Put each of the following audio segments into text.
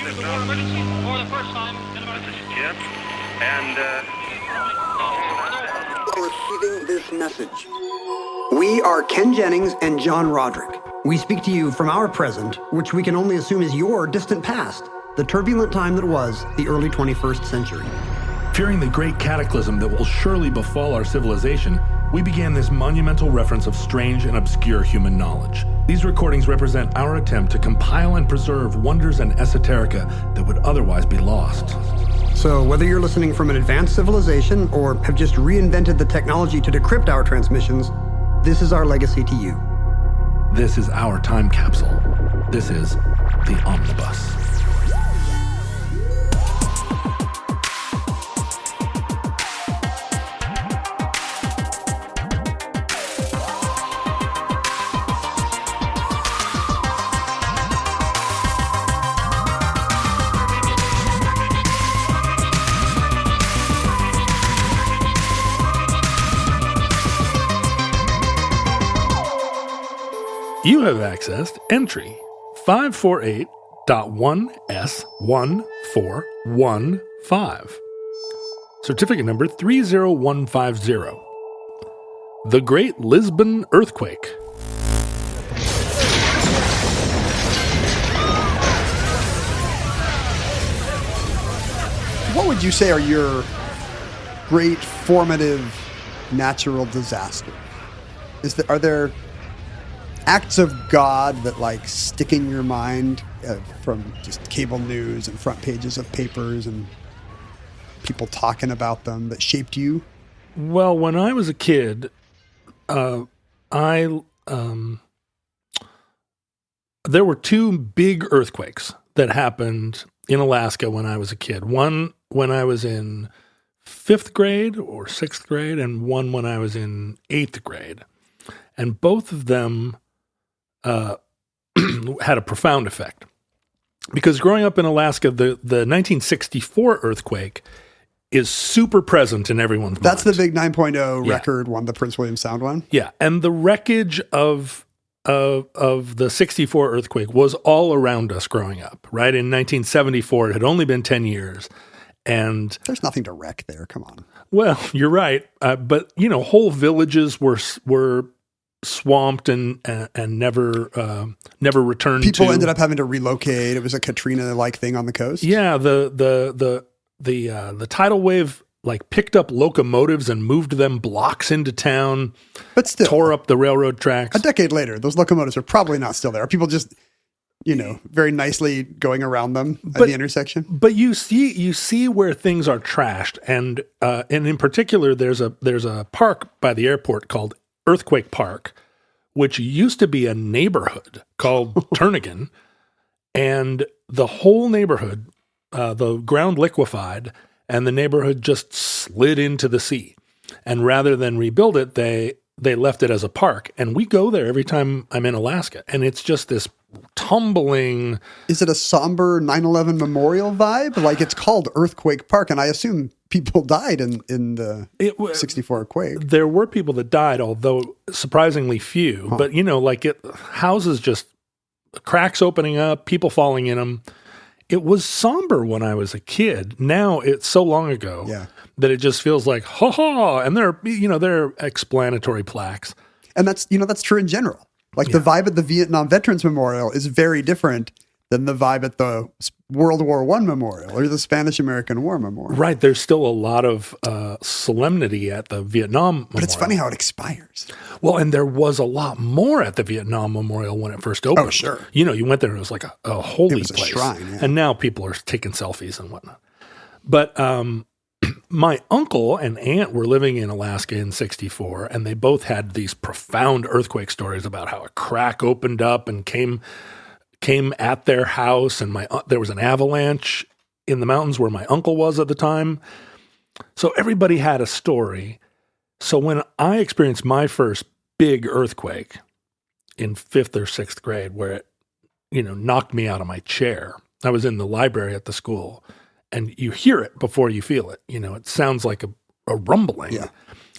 use the word emergency for the first time in about... This is Jim, and, Receiving this message. We are Ken Jennings and John Roderick. We speak to you from our present, which we can only assume is your distant past, the turbulent time that was the early 21st century. Fearing the great cataclysm that will surely befall our civilization, we began this monumental reference of strange and obscure human knowledge. These recordings represent our attempt to compile and preserve wonders and esoterica that would otherwise be lost. So whether you're listening from an advanced civilization or have just reinvented the technology to decrypt our transmissions, this is our legacy to you. This is our time capsule. This is the Omnibus. You have accessed entry 548.1S1415. Certificate number 30150. The Great Lisbon Earthquake. What would you say are your great formative natural disaster? Are there acts of God that like stick in your mind from just cable news and front pages of papers and people talking about them that shaped you? Well, when I was a kid, there were two big earthquakes that happened in Alaska when I was a kid. One when I was in 5th grade or 6th grade, and one when I was in 8th grade. And both of them had a profound effect. Because growing up in Alaska, the 1964 earthquake is super present in everyone's mind. That's the big 9.0 record one, the Prince William Sound one? Yeah, and the wreckage of the 64 earthquake was all around us growing up, right? In 1974, it had only been 10 years. And there's nothing to wreck there, come on. Well, you're right. But, whole villages were swamped and never returned. People ended up having to relocate. It was a Katrina-like thing on the coast. Yeah, the tidal wave picked up locomotives and moved them blocks into town, but still tore up the railroad tracks. A decade later, those locomotives are probably not still there. Are people just very nicely going around them at the intersection? But you see where things are trashed, and in particular, there's a park by the airport called Earthquake Park, which used to be a neighborhood called Turnagain, and the whole neighborhood, the ground liquefied, and the neighborhood just slid into the sea. And rather than rebuild it, they left it as a park. And we go there every time I'm in Alaska, and it's just this tumbling. Is it a somber 9/11 memorial vibe? It's called Earthquake Park, and I assume people died in the 64 quake. There were people that died, although surprisingly few. Huh. But houses just cracks opening up, people falling in them. It was somber when I was a kid. Now it's so long ago that it just feels like ha ha. And there are explanatory plaques, and that's true in general. The vibe at the Vietnam Veterans Memorial is very different than the vibe at the World War I Memorial or the Spanish-American War Memorial. Right. There's still a lot of solemnity at the Vietnam Memorial. But it's funny how it expires. Well, and there was a lot more at the Vietnam Memorial when it first opened. Oh, sure. You went there and it was like a holy place. It was a shrine, yeah. And now people are taking selfies and whatnot. But my uncle and aunt were living in Alaska in 64, and they both had these profound earthquake stories about how a crack opened up and came at their house, and there was an avalanche in the mountains where my uncle was at the time. So everybody had a story. So when I experienced my first big earthquake in 5th or 6th grade, where it, knocked me out of my chair, I was in the library at the school, and you hear it before you feel it. It sounds like a rumbling. Yeah.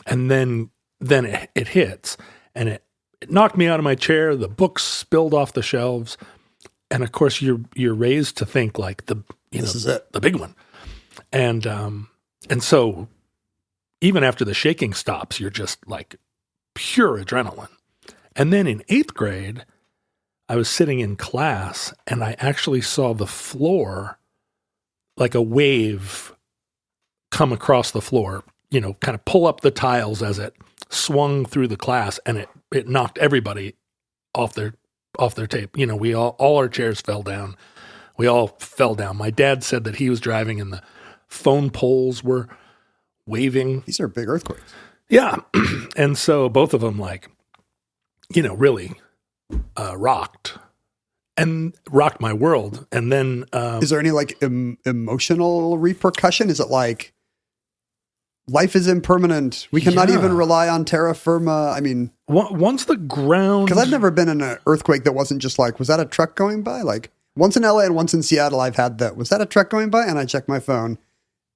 And then it hits, and it knocked me out of my chair. The books spilled off the shelves. of course you're raised to think like This is it. the big one. And so even after the shaking stops, you're just like pure adrenaline. And then in 8th grade, I was sitting in class and I actually saw the floor, like a wave come across the floor, kind of pull up the tiles as it swung through the class, and it knocked everybody off their tape. We all our chairs fell down. We all fell down. My dad said that he was driving and the phone poles were waving. These are big earthquakes. Yeah. And so both of them really rocked my world. And then is there any emotional repercussion? Is it like life is impermanent? We cannot even rely on terra firma. I mean, once the ground, because I've never been in an earthquake that wasn't just like, was that a truck going by? Like once in LA and once in Seattle, I've had that. Was that a truck going by? And I checked my phone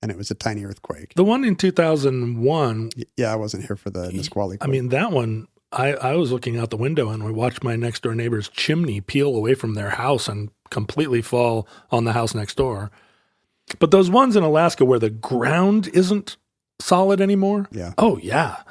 and it was a tiny earthquake. The one in 2001. Yeah. I wasn't here for the Nisqually. I mean, that one, I was looking out the window and we watched my next door neighbor's chimney peel away from their house and completely fall on the house next door. But those ones in Alaska where the ground isn't solid anymore. Yeah. Oh yeah.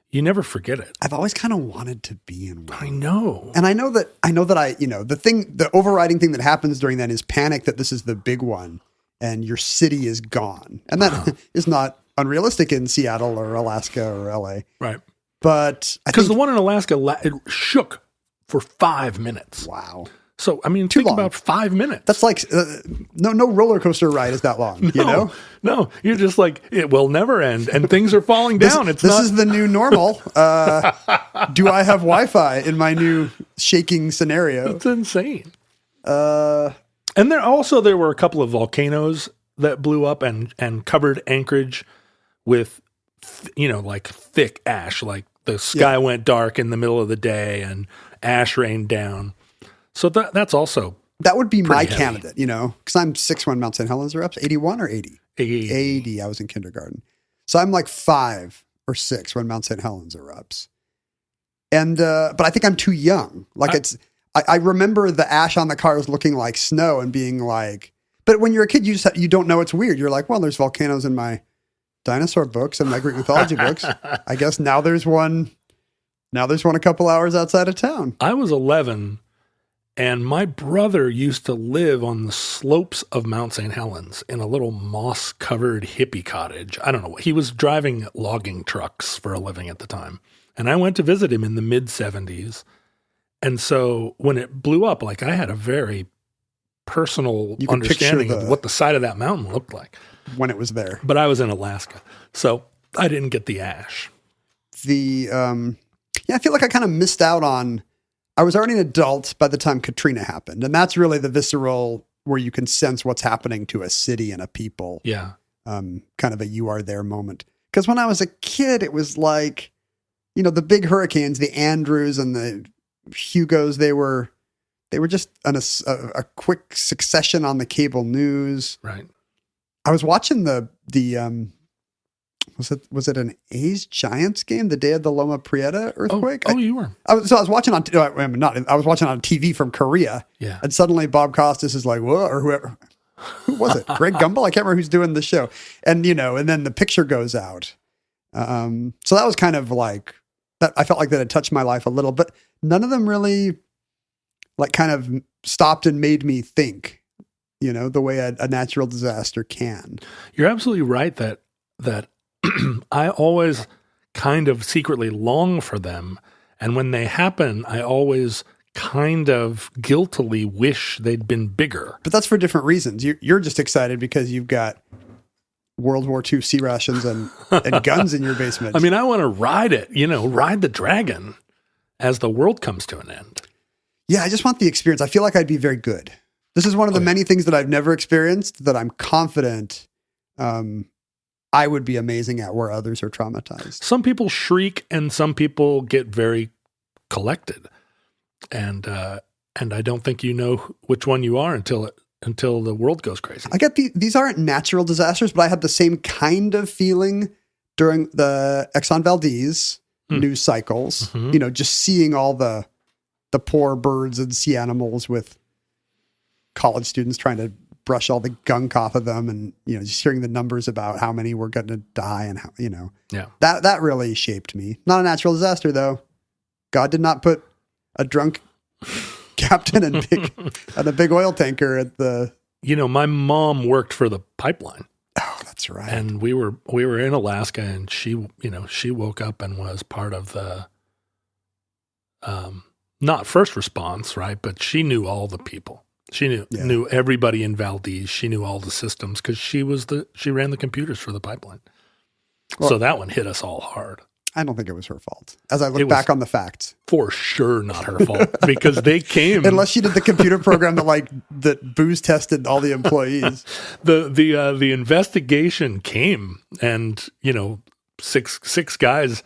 You never forget it. I've always kind of wanted to be in one. I know. And I know that the overriding thing that happens during that is panic that this is the big one and your city is gone. And that is not unrealistic in Seattle or Alaska or LA. Right. But because the one in Alaska, it shook for 5 minutes. Wow. So, I mean, think about 5 minutes. That's like, no roller coaster ride is that long, No, you're just like, it will never end and things are falling down. This is the new normal. Do I have Wi-Fi in my new shaking scenario? It's insane. And there were a couple of volcanoes that blew up and covered Anchorage with, like thick ash, like the sky went dark in the middle of the day and ash rained down. So that's also that would be my heavy candidate, because I'm 6 when Mount St. Helens erupts. 81 or 80? 80. I was in kindergarten. So I'm like 5 or 6 when Mount St. Helens erupts. And, but I think I'm too young. Like I remember the ash on the cars looking like snow and being like, but when you're a kid, you don't know it's weird. You're like, well, there's volcanoes in my dinosaur books and my Greek mythology books. I guess now there's one a couple hours outside of town. I was 11 and my brother used to live on the slopes of Mount St. Helens in a little moss-covered hippie cottage. I don't know. He was driving logging trucks for a living at the time. And I went to visit him in the mid-'70s. And so when it blew up, like I had a very personal understanding of what the side of that mountain looked like. When it was there. But I was in Alaska, so I didn't get the ash. I feel like I kind of missed out on, I was already an adult by the time Katrina happened. And that's really the visceral where you can sense what's happening to a city and a people. Yeah. Kind of a you are there moment. Because when I was a kid, it was like, the big hurricanes, the Andrews and the Hugos, they were just a quick succession on the cable news. Right. I was watching the was it an A's Giants game the day of the Loma Prieta earthquake? Oh, you were. I was watching on I was watching on TV from Korea. Yeah. And suddenly Bob Costas is like, "Whoa," or whoever. Who was it? Greg Gumbel? I can't remember who's doing the show. And and then the picture goes out. So that was kind of like that. I felt like that had touched my life a little, but none of them really like kind of stopped and made me think. The way a natural disaster can. You're absolutely right that I always kind of secretly long for them. And when they happen, I always kind of guiltily wish they'd been bigger. But that's for different reasons. You're just excited because you've got World War II sea rations and guns in your basement. I mean, I want to ride it, ride the dragon as the world comes to an end. Yeah, I just want the experience. I feel like I'd be very good. This is one of the many things that I've never experienced that I'm confident I would be amazing at where others are traumatized. Some people shriek and some people get very collected. And I don't think you know which one you are until the world goes crazy. I get these aren't natural disasters, but I had the same kind of feeling during the Exxon Valdez news cycles, just seeing all the poor birds and sea animals with college students trying to brush all the gunk off of them, and just hearing the numbers about how many were going to die, and how that really shaped me. Not a natural disaster though. God did not put a drunk captain and a big oil tanker at the. My mom worked for the pipeline. Oh, that's right. And we were in Alaska, and she woke up and was part of the, not first response, right? But she knew all the people. She knew everybody in Valdez. She knew all the systems because she ran the computers for the pipeline. Well, so that one hit us all hard. I don't think it was her fault. As I look back on the facts, for sure not her fault, because they came. Unless she did the computer program that booze tested all the employees. The investigation came, and six guys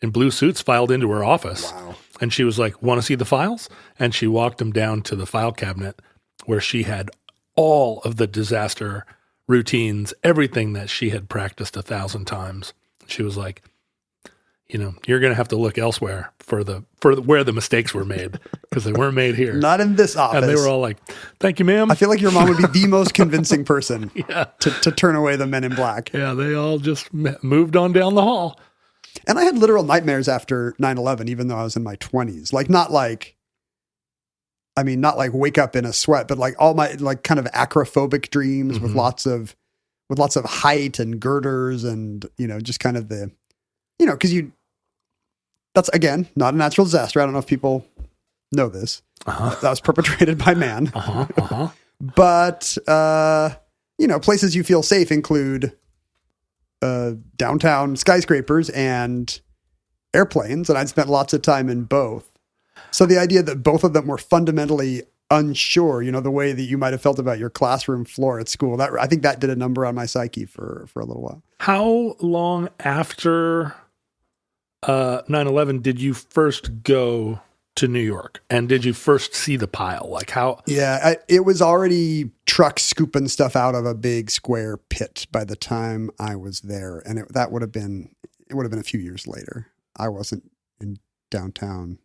in blue suits filed into her office. Wow. And she was like, "Want to see the files?" And she walked them down to the file cabinet where she had all of the disaster routines, everything that she had practiced 1,000 times. She was like, you're going to have to look elsewhere for where the mistakes were made, because they weren't made here. Not in this office. And they were all like, "Thank you, ma'am." I feel like your mom would be the most convincing person to turn away the men in black. Yeah, they all just moved on down the hall. And I had literal nightmares after 9/11, even though I was in my 20s. Not like wake up in a sweat, but like all my kind of acrophobic dreams with lots of height and girders, and just kind of the because that's, again, not a natural disaster. I don't know if people know this. That was perpetrated by man. But, places you feel safe include downtown skyscrapers and airplanes. And I'd spent lots of time in both. So the idea that both of them were fundamentally unsure, the way that you might have felt about your classroom floor at school, I think that did a number on my psyche for a little while. How long after 9/11 did you first go to New York, and did you first see the pile? Like how? Yeah, it was already trucks scooping stuff out of a big square pit by the time I was there, and it would have been a few years later. I wasn't in downtown.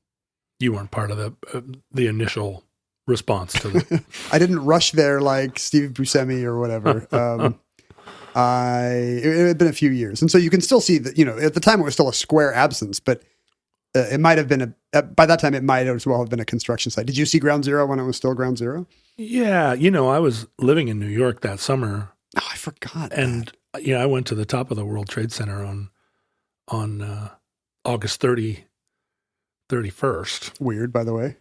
You weren't part of the initial response to the. I didn't rush there like Steve Buscemi or whatever. It had been a few years. And so you can still see that, at the time it was still a square absence, but it might have been by that time it might as well have been a construction site. Did you see Ground Zero when it was still Ground Zero? Yeah. I was living in New York that summer. Oh, I forgot. And, I went to the top of the World Trade Center on August 31st. Weird, by the way.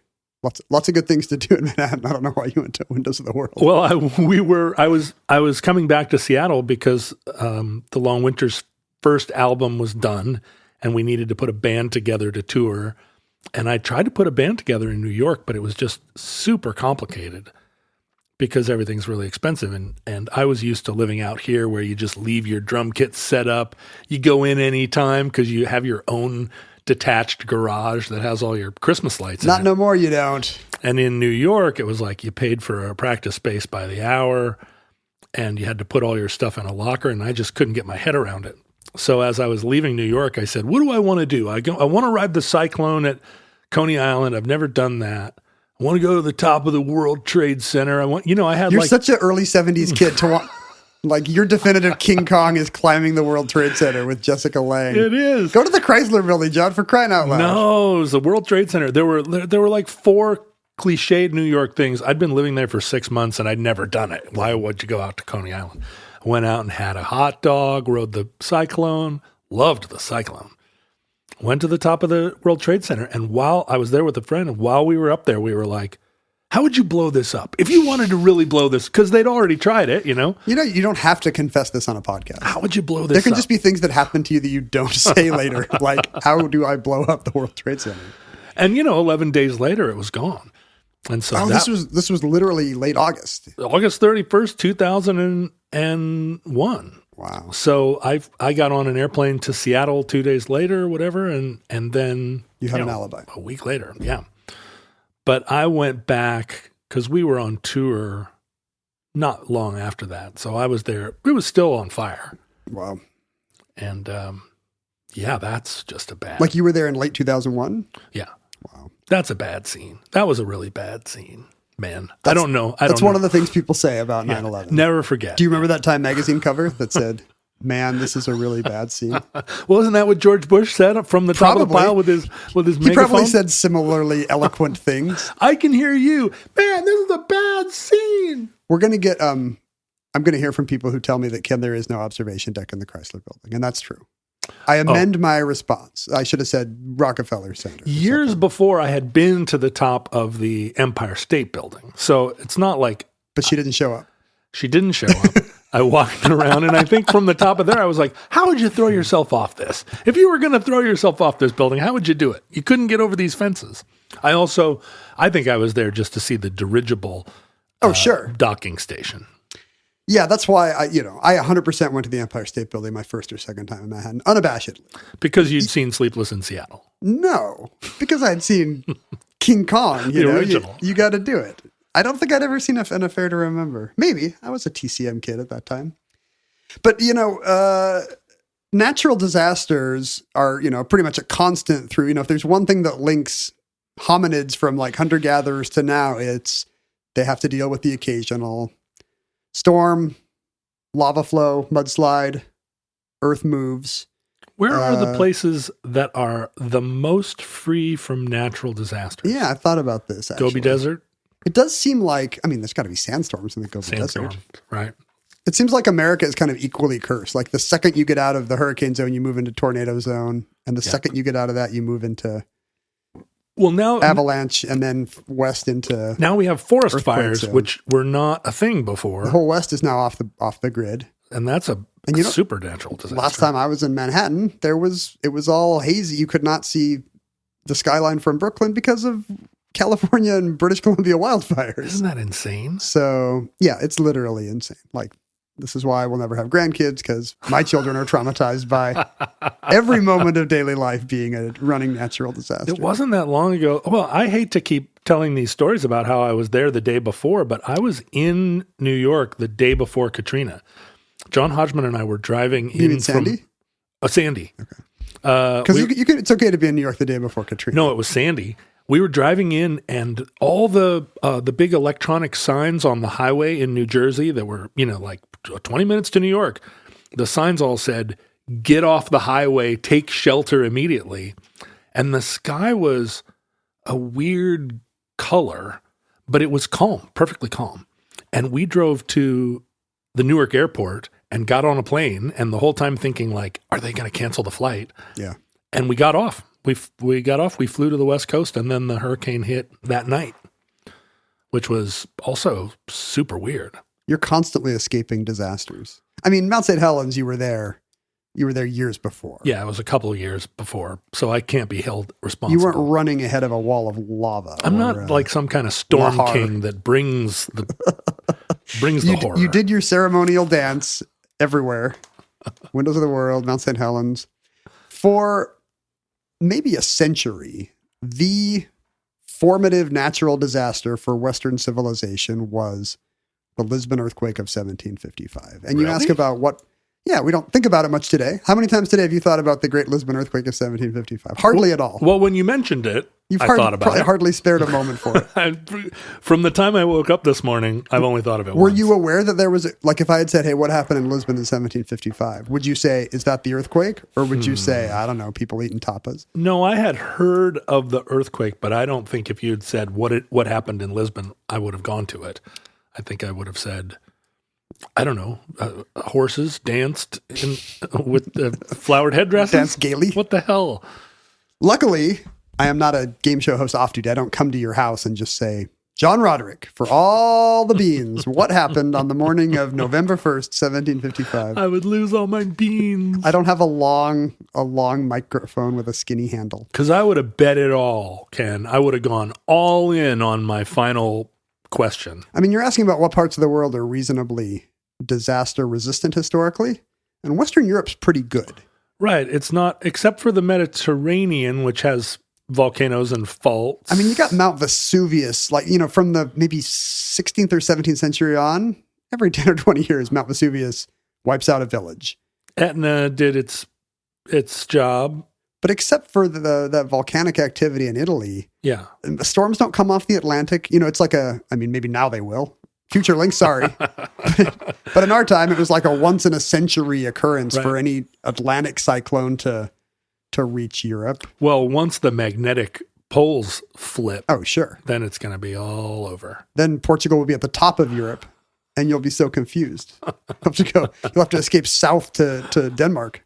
Lots of good things to do in Manhattan. I don't know why you went to Windows of the World. Well, I was coming back to Seattle because the Long Winter's first album was done, and we needed to put a band together to tour. And I tried to put a band together in New York, but it was just super complicated because everything's really expensive. And I was used to living out here where you just leave your drum kit set up. You go in anytime because you have your own detached garage that has all your Christmas lights in it. Not no more, you don't. And in New York, it was like you paid for a practice space by the hour, and you had to put all your stuff in a locker, and I just couldn't get my head around it. So as I was leaving New York, I said, what do I want to do? I want to ride the Cyclone at Coney Island. I've never done that. I want to go to the top of the World Trade Center. You're such an early 70s kid to want. Like your definitive King Kong is climbing the World Trade Center with Jessica Lange. It is. Go to the Chrysler Building, John, for crying out loud. No, it was the World Trade Center. There were like 4 cliched New York things. I'd been living there for 6 months and I'd never done it. Why would you go out to Coney Island? I went out and had a hot dog, rode the Cyclone, loved the Cyclone. Went to the top of the World Trade Center, and while I was there with a friend, and while we were up there, we were like, how would you blow this up? If you wanted to really blow this, because they'd already tried it, You don't have to confess this on a podcast. How would you blow this up? There can just be things that happen to you that you don't say later. Like, how do I blow up the World Trade Center? And 11 days later, it was gone. And so this was literally late August. August 31st, 2001. Wow. So I got on an airplane to Seattle 2 days later, whatever, and then you had an alibi. A week later, yeah. But I went back because we were on tour not long after that. So I was there. It was still on fire. Wow. And that's just a bad. Like you were there in late 2001? Yeah. Wow. That's a bad scene. That was a really bad scene. man. I don't know. That's one of the things people say about 9/11. Never forget. Do you remember that Time magazine cover that said, "Man, this is a really bad scene"? Well, isn't that what George Bush said from the top of the pile with his He megaphone? probably said similarly eloquent things. I can hear you. Man, this is a bad scene. We're going to get, I'm going to hear from people who tell me that, Ken, there is no observation deck in the Chrysler Building. And that's true. I amend my response. I should have said Rockefeller Center. Years before, I had been to the top of the Empire State Building. So it's not like... But she didn't show up. She didn't show up. I walked around, and I think from the top of there, I was like, how would you throw yourself off this? If you were going to throw yourself off this building, how would you do it? You couldn't get over these fences. I think I was there just to see the dirigible sure. docking station. Yeah, that's why I 100% went to the Empire State Building my first or second time in Manhattan, unabashedly. Because you'd seen Sleepless in Seattle. No, because I'd seen King Kong. The original. You got to do it. I don't think I'd ever seen an affair to remember. Maybe. I was a TCM kid at that time. But, natural disasters are, pretty much a constant through, if there's one thing that links hominids from like hunter-gatherers to now, it's they have to deal with the occasional storm, lava flow, mudslide, earth moves. Where are the places that are the most free from natural disasters? Yeah, I've thought about this, actually. Gobi Desert? It does seem like, there's got to be sandstorms in the Gobi Desert. Right. It seems like America is kind of equally cursed. Like the second you get out of the hurricane zone, you move into tornado zone. And the second you get out of that, you move into avalanche and then west into... Now we have forest fires, zone. which were not a thing before. The whole west is now off the grid. And that's a supernatural disaster. Last time I was in Manhattan, it was all hazy. You could not see the skyline from Brooklyn because of California and British Columbia wildfires. Isn't that insane? So, yeah, it's literally insane. Like, this is why I will never have grandkids, because my children are traumatized by every moment of daily life being a running natural disaster. It wasn't that long ago. Well, I hate to keep telling these stories about how I was there the day before, but I was in New York the day before Katrina. John Hodgman and I were driving in mean Sandy? Sandy. Okay. Because it's okay to be in New York the day before Katrina. No, it was Sandy. We were driving in, and all the big electronic signs on the highway in New Jersey that were, like 20 minutes to New York, the signs all said, "Get off the highway, take shelter immediately." And the sky was a weird color, but it was calm, perfectly calm. And we drove to the Newark airport and got on a plane, and the whole time thinking, like, are they going to cancel the flight? Yeah. And we got off. We got off, we flew to the West Coast, and then the hurricane hit that night, which was also super weird. You're constantly escaping disasters. Mount St. Helens, you were there years before. Yeah, it was a couple of years before, so I can't be held responsible. You weren't running ahead of a wall of lava. I'm not like some kind of storm king that brings the horror. You did your ceremonial dance everywhere. Windows of the World, Mount St. Helens. For maybe a century, the formative natural disaster for Western civilization was the Lisbon earthquake of 1755. And you ask about we don't think about it much today. How many times today have you thought about the Great Lisbon earthquake of 1755? Hardly at all. Well, when you mentioned it, I thought about it. Hardly spared a moment for it. From the time I woke up this morning, I've only thought of it Were once. you aware that there was, like if I had said, hey, what happened in Lisbon in 1755? Would you say, is that the earthquake? Or would you say, I don't know, people eating tapas? No, I had heard of the earthquake, but I don't think if you'd said what happened in Lisbon, I would have gone to it. I think I would have said, I don't know, horses danced with flowered headdresses. Danced gaily. What the hell? Luckily, I am not a game show host off duty. I don't come to your house and just say, John Roderick, for all the beans, what happened on the morning of November 1st, 1755? I would lose all my beans. I don't have a long microphone with a skinny handle. Because I would have bet it all, Ken. I would have gone all in on my final question. You're asking about what parts of the world are reasonably disaster resistant historically, and Western Europe's pretty good. Right. It's not, except for the Mediterranean, which has volcanoes and faults. You got Mount Vesuvius, from the maybe 16th or 17th century on, every 10 or 20 years, Mount Vesuvius wipes out a village. Etna did its job. But except for that volcanic activity in Italy, Yeah. storms don't come off the Atlantic. It's like maybe now they will. Future Link, sorry. But in our time, it was like a once in a century occurrence for any Atlantic cyclone to reach Europe. Well, once the magnetic poles flip, oh sure, then it's going to be all over. Then Portugal will be at the top of Europe, and you'll be so confused. You'll have to escape south to Denmark.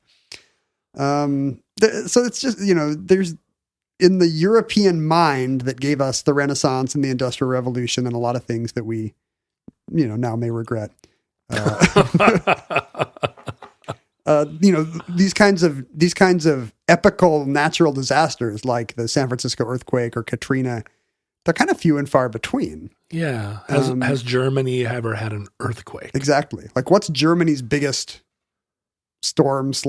So it's just there's in the European mind that gave us the Renaissance and the Industrial Revolution and a lot of things that we now may regret. These kinds of epical natural disasters like the San Francisco earthquake or Katrina, they're kind of few and far between. Yeah. Has Germany ever had an earthquake? Exactly. Like, what's Germany's biggest storm /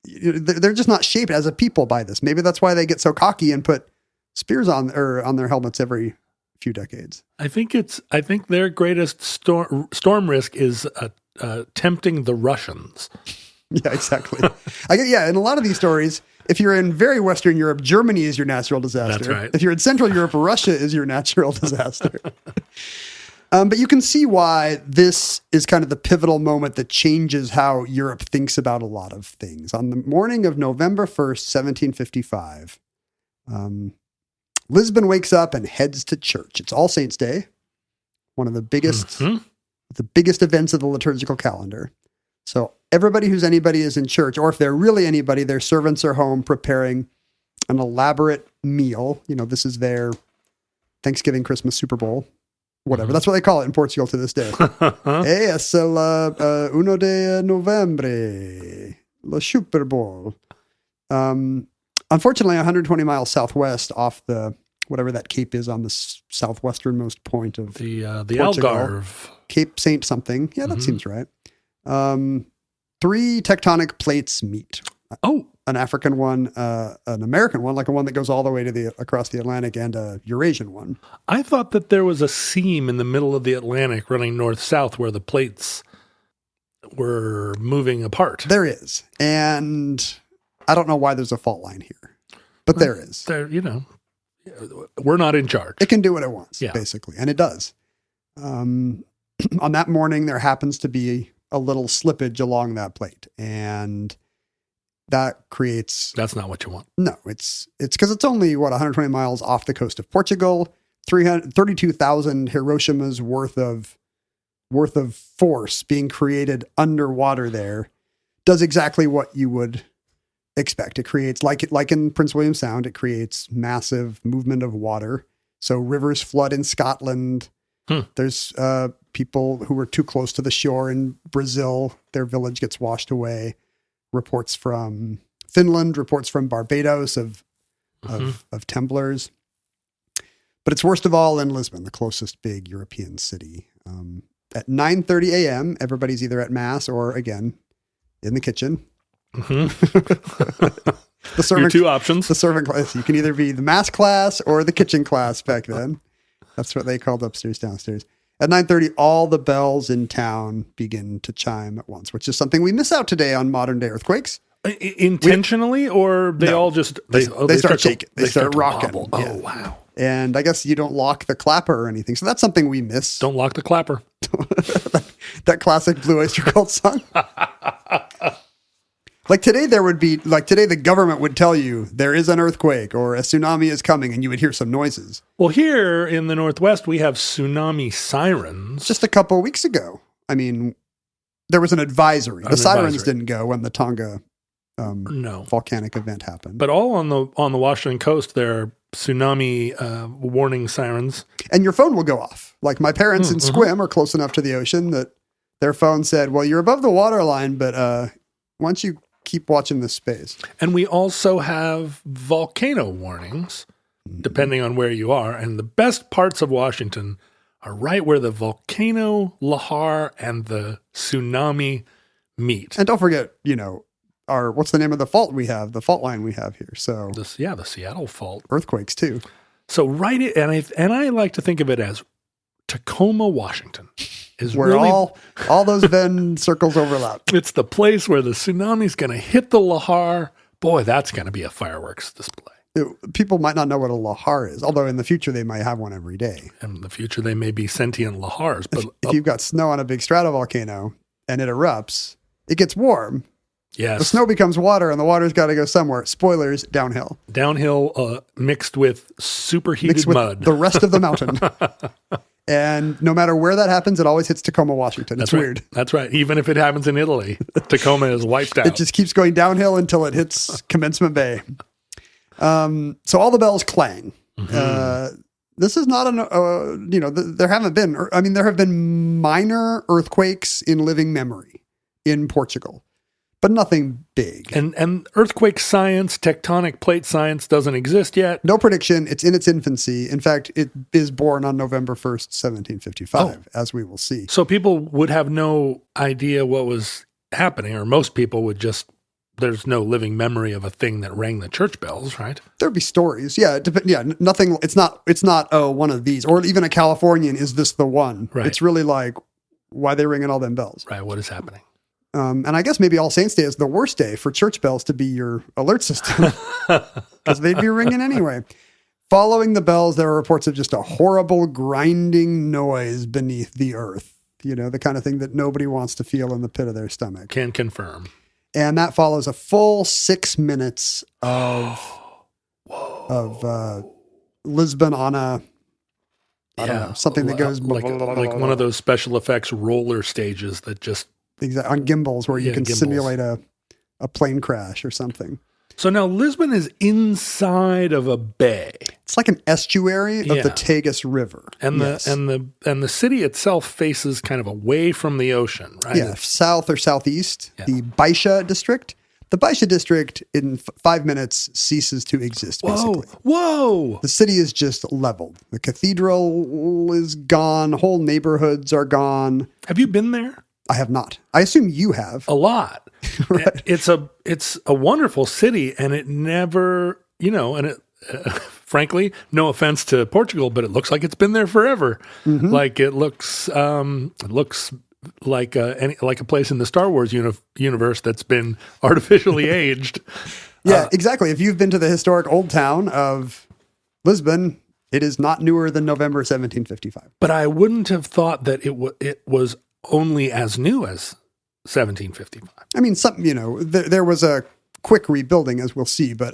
they're just not shaped as a people by this. Maybe that's why they get so cocky and put spears on their helmets every few decades. I think their greatest storm risk is tempting the Russians. Yeah, exactly. In a lot of these stories, if you're in very Western Europe, Germany is your natural disaster. That's right. If you're in Central Europe, Russia is your natural disaster. But you can see why this is kind of the pivotal moment that changes how Europe thinks about a lot of things. On the morning of November 1st, 1755, Lisbon wakes up and heads to church. It's All Saints' Day, one of the biggest events of the liturgical calendar. So everybody who's anybody is in church, or if they're really anybody, their servants are home preparing an elaborate meal. This is their Thanksgiving, Christmas, Super Bowl, whatever. That's what they call it in Portugal to this day. Es el 1 de novembre, la Super Bowl. Unfortunately, 120 miles southwest off the whatever that cape is on the southwesternmost point of the Portugal, Algarve. Cape Saint something. Yeah, that seems right. 3 tectonic plates meet. Oh, an African one, an American one, like a one that goes all the way to across the Atlantic, and a Eurasian one. I thought that there was a seam in the middle of the Atlantic running north-south where the plates were moving apart. There is, and I don't know why there's a fault line here, but there is. We're not in charge. It can do what it wants, basically, and it does. On that morning, there happens to be a little slippage along that plate, and that creates... That's not what you want. No, it's because it's only, 120 miles off the coast of Portugal, 32,000 Hiroshimas worth of force being created underwater there, does exactly what you would expect. It creates, like in Prince William Sound, it creates massive movement of water. So rivers flood in Scotland. There's people who were too close to the shore in Brazil. Their village gets washed away. Reports from Finland, reports from Barbados of Templars. But it's worst of all in Lisbon, the closest big European city. At 9:30 a.m., everybody's either at mass or, again, in the kitchen. Mm-hmm. Your 2 options. The servant class. You can either be the mass class or the kitchen class back then. That's what they called upstairs, downstairs. At 9:30, all the bells in town begin to chime at once, which is something we miss out today on modern day earthquakes. Intentionally, or they all just... They start shaking. They start rocking. Wobble. Oh, wow. And I guess you don't lock the clapper or anything. So that's something we miss. Don't lock the clapper. That classic Blue Oyster Cult song. Like today, the government would tell you there is an earthquake or a tsunami is coming, and you would hear some noises. Well, here in the Northwest, we have tsunami sirens. Just a couple of weeks ago. I mean, there was an advisory. The sirens didn't go when the Tonga volcanic event happened. But all on the Washington coast, there are tsunami warning sirens. And your phone will go off. Like my parents in Sequim are close enough to the ocean that their phone said, well, you're above the water line, but why don't you keep watching this space? And we also have volcano warnings, depending on where you are. And the best parts of Washington are right where the volcano, lahar, and the tsunami meet. And don't forget, what's the name of the fault we have? The fault line we have here. So the Seattle fault. Earthquakes too. So and I like to think of it as Tacoma, Washington. Is where really, all those Venn circles overlap. It's the place where the tsunami's going to hit the lahar, Boy, that's going to be a fireworks display. People might not know what a lahar is, although in the future they might have one every day. In the future, they may be sentient lahars. But If you've got snow on a big stratovolcano and it erupts, it gets warm. yes, The snow becomes water, and the water's got to go somewhere. Spoilers, downhill. downhill mixed with superheated Mixed with mud. the rest of the mountain. And no matter where that happens, it always hits Tacoma, Washington. That's It's right. weird. That's right. Even if it happens in Italy, Tacoma is wiped out. It just keeps going downhill until it hits Commencement Bay. So all the bells clang. This is not there have been minor earthquakes in living memory in Portugal, but nothing big. and earthquake science, tectonic plate science doesn't exist yet. No prediction. It's in its infancy. In fact, it is born on November 1st, 1755, as we will see. So people would have no idea what was happening, or most people would just, there's no living memory of a thing that rang the church bells, right? There'd be stories. Yeah. Nothing. It's not, oh, one of these, or even a Californian. Is this the one? Right. It's really like, why they ringing all them bells? Right. What is happening? And I guess maybe All Saints Day is the worst day for church bells to be your alert system, because they'd be ringing anyway. Following the bells, there are reports of just a horrible grinding noise beneath the earth. The kind of thing that nobody wants to feel in the pit of their stomach. Can confirm. And that follows a full 6 minutes of Lisbon on a, I don't know, something that goes like one of those special effects roller stages that just on gimbals where you can gimbals. simulate a plane crash or something. So now Lisbon is inside of a bay, It's like an estuary of Yeah. the Tagus River. and Yes. the city itself faces kind of away from the ocean, right? Yeah, south or southeast, Yeah. the Baixa district. The Baixa district in 5 minutes ceases to exist, basically. Whoa! The city is just leveled. The cathedral is gone. Whole neighborhoods are gone. Have you been there? I have not. I assume you have. A lot. Right. It's a wonderful city, and it never, and it, frankly, no offense to Portugal, but it looks like it's been there forever. Mm-hmm. Like it looks like a place in the Star Wars universe that's been artificially aged. Yeah, exactly. If you've been to the historic old town of Lisbon, it is not newer than November 1755. But I wouldn't have thought that it was only as new as 1755. I mean, there was a quick rebuilding, as we'll see, but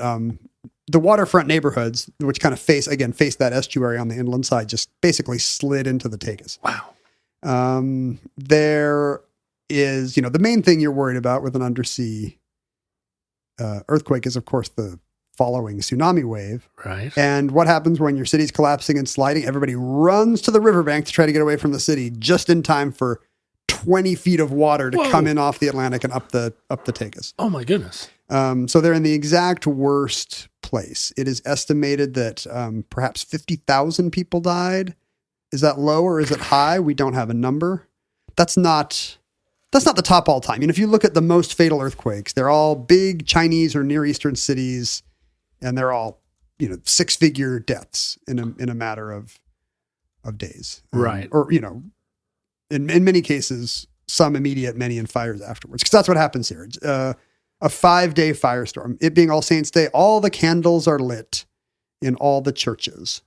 the waterfront neighborhoods, which kind of face that estuary on the inland side, just basically slid into the Tagus. Wow. There is, the main thing you're worried about with an undersea earthquake is, of course, the following tsunami wave. Right. And what happens when your city's collapsing and sliding? Everybody runs to the riverbank to try to get away from the city just in time for 20 feet of water to come in off the Atlantic and up the Tagus. Oh my goodness. So they're in the exact worst place. It is estimated that perhaps 50,000 people died. Is that low or is it high? We don't have a number. That's not the top all time. If you look at the most fatal earthquakes, they're all big Chinese or Near Eastern cities, and they're all 6-figure deaths in a matter of days. Right. Or in many cases, some immediate, many in fires afterwards. Because that's what happens here. A 5-day firestorm. It being All Saints Day, all the candles are lit in all the churches,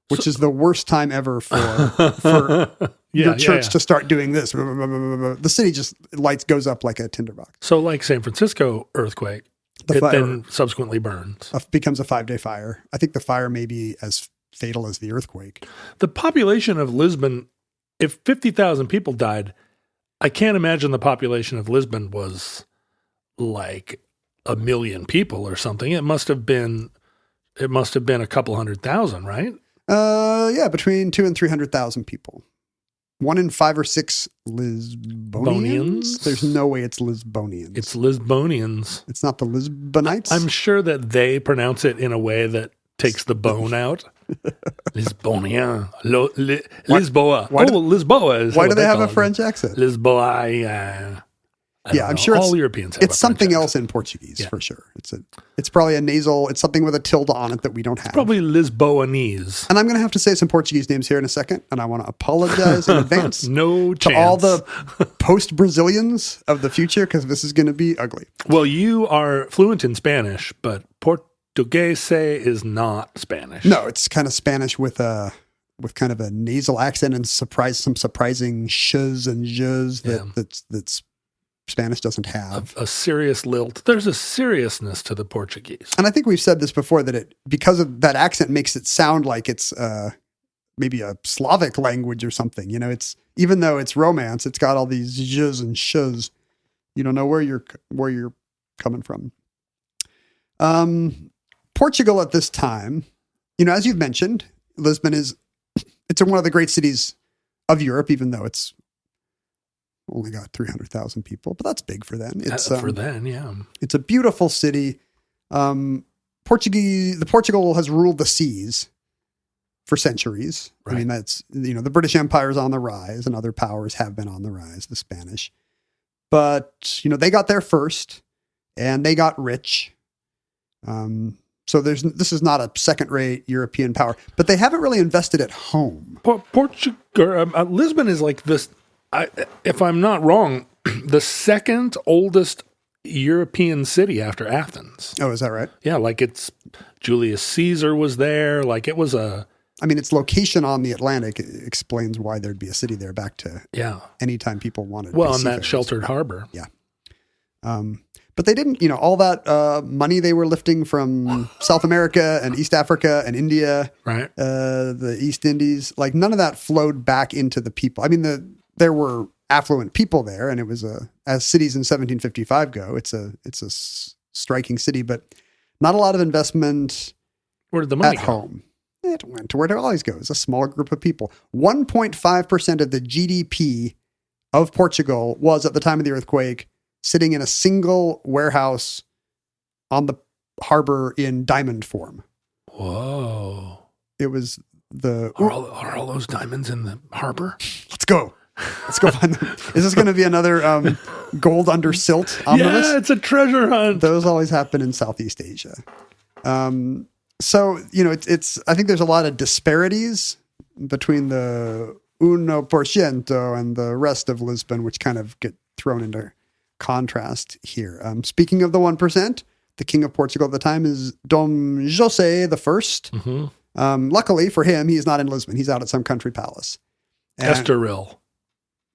which is the worst time ever for your church to start doing this. The city just goes up like a tinderbox. So like San Francisco earthquake, The fire then subsequently burns. becomes a 5-day fire. I think the fire may be as fatal as the earthquake. The population of Lisbon, if 50,000 people died, I can't imagine the population of Lisbon was like 1 million people or something. It must have been a couple 100,000, right? Yeah, between 200,000 and 300,000 people. 1 in 5 or 6 Lisbonians. There's no way it's Lisbonians. It's Lisbonians. It's not the Lisbonites. I'm sure that they pronounce it in a way that takes the bone out. Lisbonien. Lisboa. Why do- Lisboa is Why what do they have call a it. French accent? Lisboa. I don't I'm know. sure all Europeans have it's a something French else in Portuguese for sure. It's probably a nasal. It's something with a tilde on it that we don't have. Probably Lisboanese. And I'm going to have to say some Portuguese names here in a second, and I want to apologize in advance No to chance. all the post-Brazilians of the future, because this is going to be ugly. Well, you are fluent in Spanish, but Portuguese is not Spanish. No, it's kind of Spanish with kind of a nasal accent and some surprising sh's and zh's that's Spanish doesn't have. A serious lilt. There's a seriousness to the Portuguese. And I think we've said this before, that because of that accent makes it sound like it's maybe a Slavic language or something. You know, it's, even though it's Romance, it's got all these zh's and sh's. You don't know where you're coming from. Portugal at this time, you know, as you've mentioned, Lisbon it's one of the great cities of Europe, even though it's only got 300,000 people, but that's big for them. It's for then, yeah. It's a beautiful city. Portugal has ruled the seas for centuries. Right. I mean, that's, you know, the British Empire is on the rise and other powers have been on the rise, the Spanish. But, you know, they got there first and they got rich. So this is not a second-rate European power, but they haven't really invested at home. Lisbon is like this, if I'm not wrong, the second oldest European city after Athens. Oh, is that right? Yeah, like it's Julius Caesar was there. Like it was I mean, its location on the Atlantic explains why there'd be a city there back to anytime people wanted. Well, in that sheltered harbor. Yeah. But they didn't, you know, all that money they were lifting from South America and East Africa and India, right? The East Indies, like none of that flowed back into the people. I mean, there were affluent people there, and it was as cities in 1755 go, it's a striking city, but not a lot of investment. Where did the money at go? Home? It went to where it always goes, a small group of people. 1.5% of the GDP of Portugal was, at the time of the earthquake, sitting in a single warehouse on the harbor in diamond form. Whoa. It was Are all those diamonds in the harbor? Let's go find them. Is this going to be another gold under silt omnibus? Yeah, it's a treasure hunt. Those always happen in Southeast Asia. So, you know, it's I think there's a lot of disparities between the 1% and the rest of Lisbon, which kind of get thrown into contrast here. Speaking of the 1%, the king of Portugal at the time is Dom José the First. Mm-hmm. Luckily for him, he's not in Lisbon. He's out at some country palace. Estoril.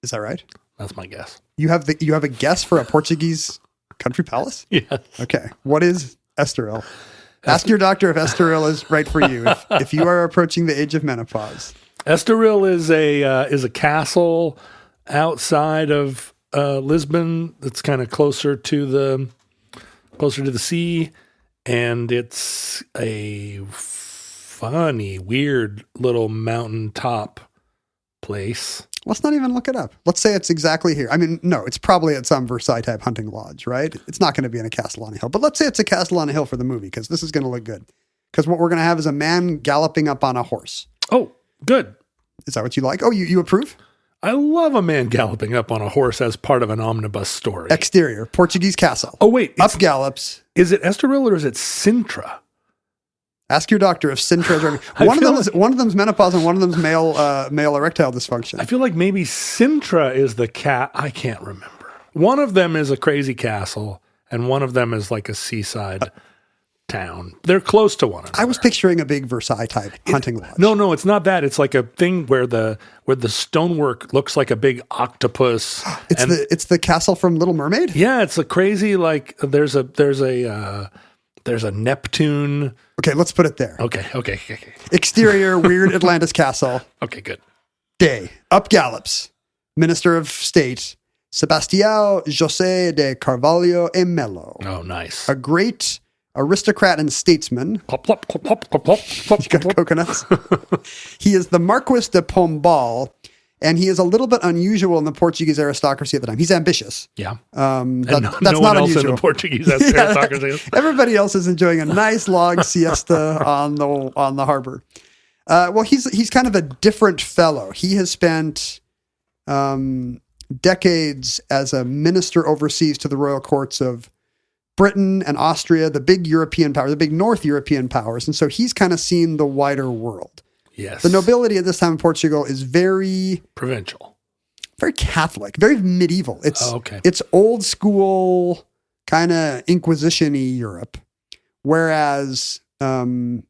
Is that right? That's my guess. You have a guess for a Portuguese country palace? Yes. Okay. What is Estoril? Ask your doctor if Estoril is right for you. If you are approaching the age of menopause. Estoril is a castle outside of Lisbon that's kind of closer to the sea, and it's a funny, weird little mountaintop place. Let's not even look it up. Let's say it's exactly here. I mean, no, it's probably at some Versailles type hunting lodge, right? It's not going to be in a castle on a hill, but let's say it's a castle on a hill for the movie, because this is going to look good. Because what we're going to have is a man galloping up on a horse. Oh, good. Is that what you like? Oh, you approve? I love a man galloping up on a horse as part of an omnibus story. Exterior, Portuguese castle. Oh, wait. Up gallops. Is it Estoril or is it Sintra? Ask your doctor if Sintra is one of them's menopause and one of them's male erectile dysfunction. I feel like maybe Sintra is the cat. I can't remember. One of them is a crazy castle and one of them is like a seaside town. They're close to one another. I was picturing a big Versailles type hunting lodge. No, it's not that. It's like a thing where the stonework looks like a big octopus. It's the castle from Little Mermaid? Yeah, it's a crazy, like there's a Neptune. Okay, let's put it there. Okay. Exterior, weird Atlantis castle. Okay, good. Day. Up gallops. Minister of State, Sebastião José de Carvalho e Melo. Oh, nice. A great aristocrat and statesman. Plop, plop, plop, plop, plop, plop, plop, You got coconuts? He is the Marquis de Pombal, and he is a little bit unusual in the Portuguese aristocracy at the time. He's ambitious. Yeah. That's no not one else unusual. in the Portuguese aristocracy. Everybody else is enjoying a nice long siesta on the harbor. Well, he's kind of a different fellow. He has spent decades as a minister overseas to the royal courts of Britain and Austria, the big European powers, the big North European powers. And so he's kind of seen the wider world. Yes. The nobility at this time in Portugal is very provincial, very Catholic, very medieval. okay. It's old school kind of Inquisition-y Europe. Whereas the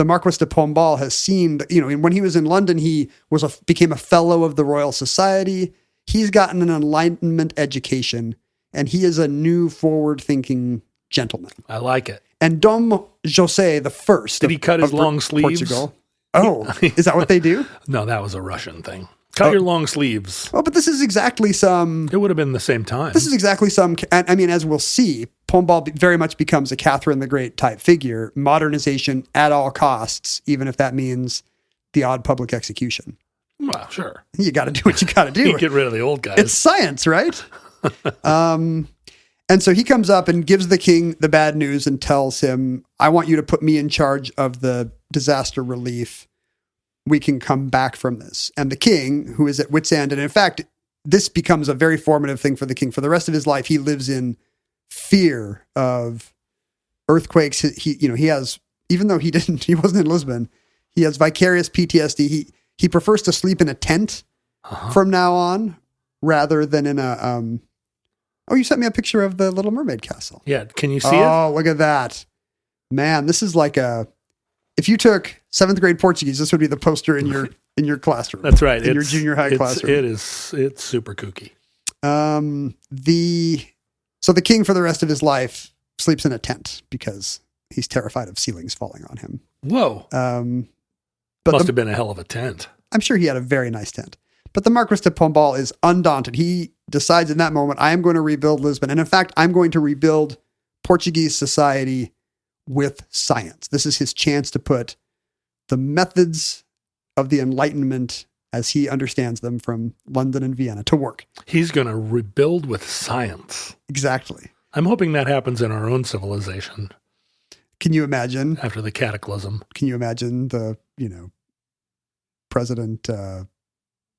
Marquis de Pombal has seen, when he was in London, he became a fellow of the Royal Society. He's gotten an Enlightenment education, and he is a new forward-thinking gentleman. I like it. And Dom José the First. Did he cut his long sleeves? Portugal. Oh, is that what they do? No, that was a Russian thing. Cut your long sleeves. Oh, but this is exactly some... It would have been the same time. This is exactly some... I mean, as we'll see, Pombal very much becomes a Catherine the Great type figure. Modernization at all costs, even if that means the odd public execution. Well, sure. You got to do what you got to do. You get rid of the old guys. It's science, right? And so he comes up and gives the king the bad news and tells him, I want you to put me in charge of the disaster relief. We can come back from this. And the king, who is at wit's end, and in fact, this becomes a very formative thing for the king. For the rest of his life, he lives in fear of earthquakes. He has, even though he wasn't in Lisbon, he has vicarious PTSD. He prefers to sleep in a tent from now on rather than in a, oh, you sent me a picture of the Little Mermaid castle. Yeah. Can you see it? Oh, look at that. Man, this is like if you took 7th grade Portuguese, this would be the poster in your classroom. That's right. In your junior high classroom. It's super kooky. So the king for the rest of his life sleeps in a tent because he's terrified of ceilings falling on him. Whoa. But Must have been a hell of a tent. I'm sure he had a very nice tent. But the Marquis de Pombal is undaunted. He decides in that moment, I am going to rebuild Lisbon. And in fact, I'm going to rebuild Portuguese society with science. This is his chance to put the methods of the Enlightenment as he understands them from London and Vienna to work. He's going to rebuild with science. Exactly. I'm hoping that happens in our own civilization. Can you imagine? After the cataclysm. Can you imagine the, President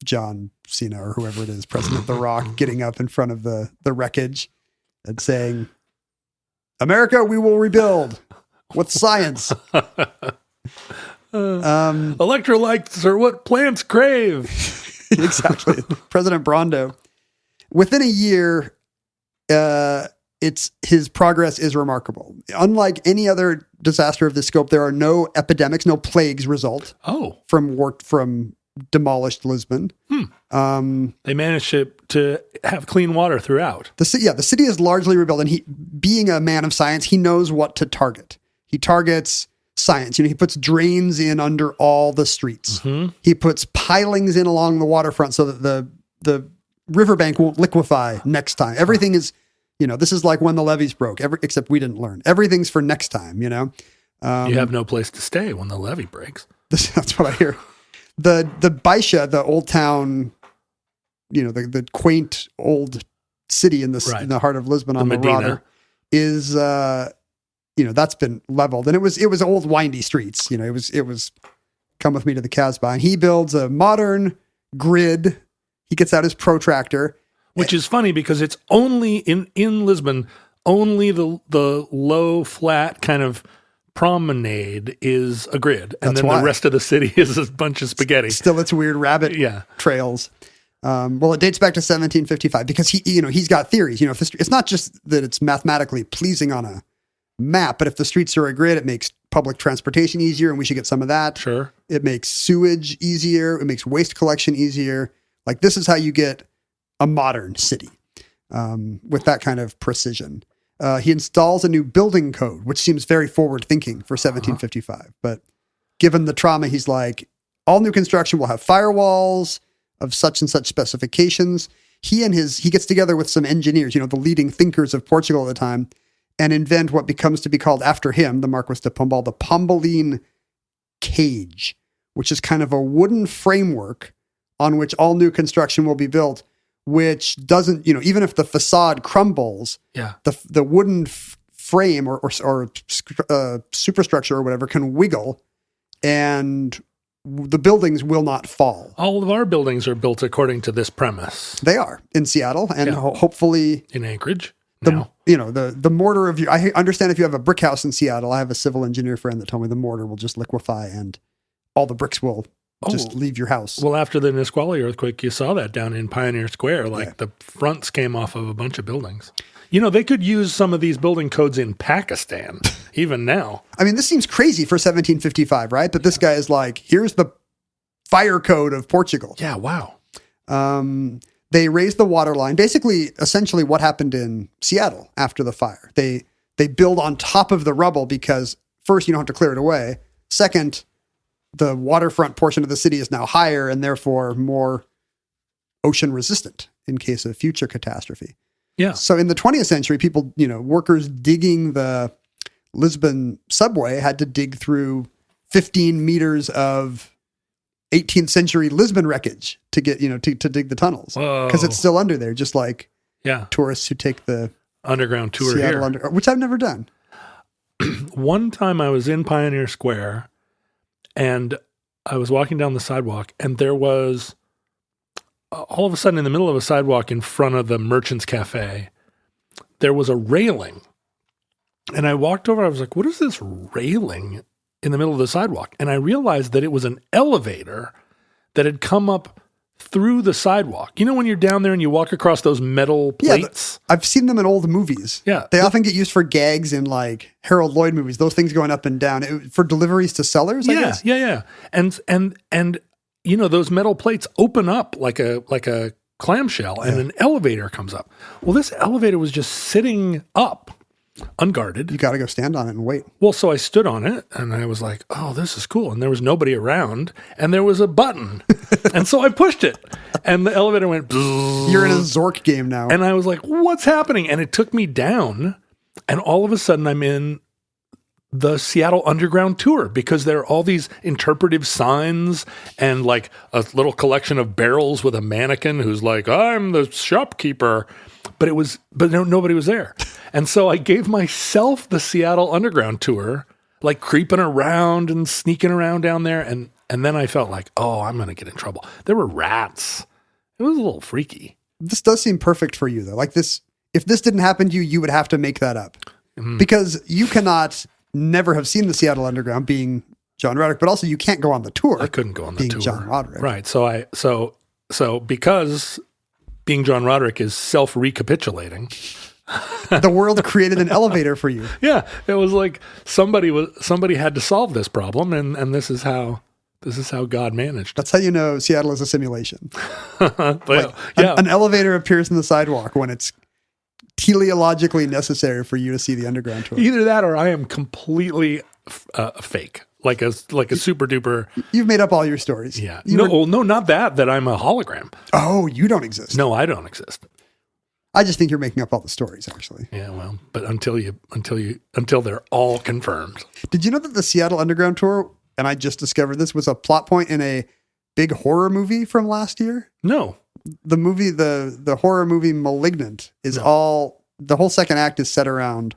John Cena or whoever it is, President The Rock, getting up in front of the wreckage and saying, America, we will rebuild with science. Electrolytes are what plants crave. Exactly. President Brondo. Within a year, his progress is remarkable. Unlike any other disaster of this scope, there are no epidemics, no plagues result from demolished Lisbon. They managed to have clean water throughout. The city is largely rebuilt, and being a man of science, he knows what to target. He targets science. He puts drains in under all the streets. Mm-hmm. He puts pilings in along the waterfront so that the riverbank won't liquefy next time. Everything is, this is like when the levees broke, except we didn't learn. Everything's for next time, You have no place to stay when the levee breaks. That's what I hear. The Baixa, the old town, the quaint old city in the heart of Lisbon on the Rother, is that's been leveled, and it was old windy streets. It was come with me to the Casbah, and he builds a modern grid. He gets out his protractor, which is funny because it's only in Lisbon, only the low flat kind of promenade is a grid, and then the rest of the city is a bunch of spaghetti. Still, it's weird rabbit trails. Well, it dates back to 1755 because he's got theories. It's not just that it's mathematically pleasing on a map, but if the streets are a grid, it makes public transportation easier, and we should get some of that. Sure. It makes sewage easier. It makes waste collection easier. Like, this is how you get a modern city with that kind of precision. He installs a new building code, which seems very forward thinking for 1755. But given the trauma, he's like, all new construction will have firewalls of such and such specifications. He gets together with some engineers, the leading thinkers of Portugal at the time, and invent what becomes to be called after him, the Marquis de Pombal, the Pombaline cage, which is kind of a wooden framework on which all new construction will be built, which doesn't, even if the facade crumbles, the wooden frame or superstructure or whatever can wiggle and the buildings will not fall. All of our buildings are built according to this premise. They are in Seattle, and hopefully in Anchorage. The mortar of I understand if you have a brick house in Seattle, I have a civil engineer friend that told me the mortar will just liquefy and all the bricks will just leave your house. Well, after the Nisqually earthquake, you saw that down in Pioneer Square. The fronts came off of a bunch of buildings. They could use some of these building codes in Pakistan, even now. I mean, this seems crazy for 1755, right? But this guy is like, here's the fire code of Portugal. Yeah, wow. They raised the water line. Basically, essentially what happened in Seattle after the fire. They build on top of the rubble because first, you don't have to clear it away. Second, the waterfront portion of the city is now higher and therefore more ocean resistant in case of future catastrophe. Yeah. So in the 20th century, people, workers digging the Lisbon subway had to dig through 15 meters of 18th century Lisbon wreckage to get, to dig the tunnels because it's still under there, just like tourists who take the underground tour Seattle here, which I've never done. One time I was in Pioneer Square and I was walking down the sidewalk and there was all of a sudden in the middle of a sidewalk in front of the Merchant's Cafe, there was a railing. And I walked over, I was like, what is this railing in the middle of the sidewalk? And I realized that it was an elevator that had come up through the sidewalk. When you're down there and you walk across those metal plates? Yeah, I've seen them in old movies. Yeah. They often get used for gags in like Harold Lloyd movies, those things going up and down for deliveries to sellers, I guess. Yeah. And those metal plates open up like a clamshell and an elevator comes up. Well, this elevator was just sitting up, unguarded. You got to go stand on it and wait. Well, so I stood on it and I was like, oh, this is cool. And there was nobody around and there was a button. And so I pushed it and the elevator went. You're in a Zork game now. And I was like, what's happening? And it took me down and all of a sudden I'm in the Seattle Underground tour because there are all these interpretive signs and like a little collection of barrels with a mannequin who's like, I'm the shopkeeper. But nobody was there. And so I gave myself the Seattle Underground tour, like creeping around and sneaking around down there. And then I felt like, oh, I'm going to get in trouble. There were rats. It was a little freaky. This does seem perfect for you though. Like this, if this didn't happen to you, you would have to make that up because you cannot never have seen the Seattle Underground being John Roderick, but also you can't go on the tour. I couldn't go on the tour. Being John Roderick. Right. So because being John Roderick is self-recapitulating. The world created an elevator for you. Yeah. It was like somebody had to solve this problem and this is how God managed. That's how you know Seattle is a simulation. Well, an elevator appears in the sidewalk when it's teleologically necessary for you to see the underground tour. Either that or I am completely fake, like a super duper. You've made up all your stories. Yeah. No, not that I'm a hologram. Oh, you don't exist. No, I don't exist. I just think you're making up all the stories, actually. Yeah, well, but until they're all confirmed. Did you know that the Seattle Underground tour, and I just discovered this, was a plot point in a big horror movie from last year? No. The movie, the horror movie Malignant is the whole second act is set around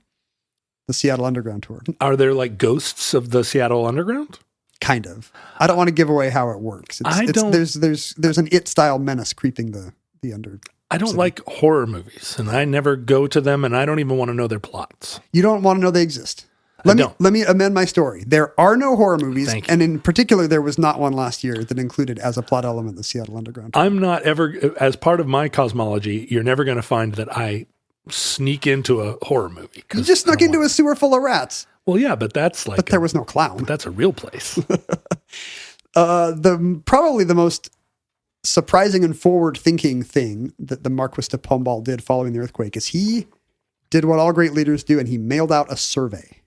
the Seattle Underground tour. Are there like ghosts of the Seattle Underground? Kind of. I don't want to give away how it works. There's an It style menace creeping the under. I don't like horror movies and I never go to them and I don't even want to know their plots. You don't want to know they exist. Let me amend my story. There are no horror movies, and in particular, there was not one last year that included as a plot element the Seattle Underground. I'm not ever, as part of my cosmology, you're never going to find that I sneak into a horror movie. You just snuck into a sewer full of rats. Well, yeah, but that's like. But there was no clown. But that's a real place. Probably the most surprising and forward-thinking thing that the Marquis de Pombal did following the earthquake is he did what all great leaders do, and he mailed out a survey.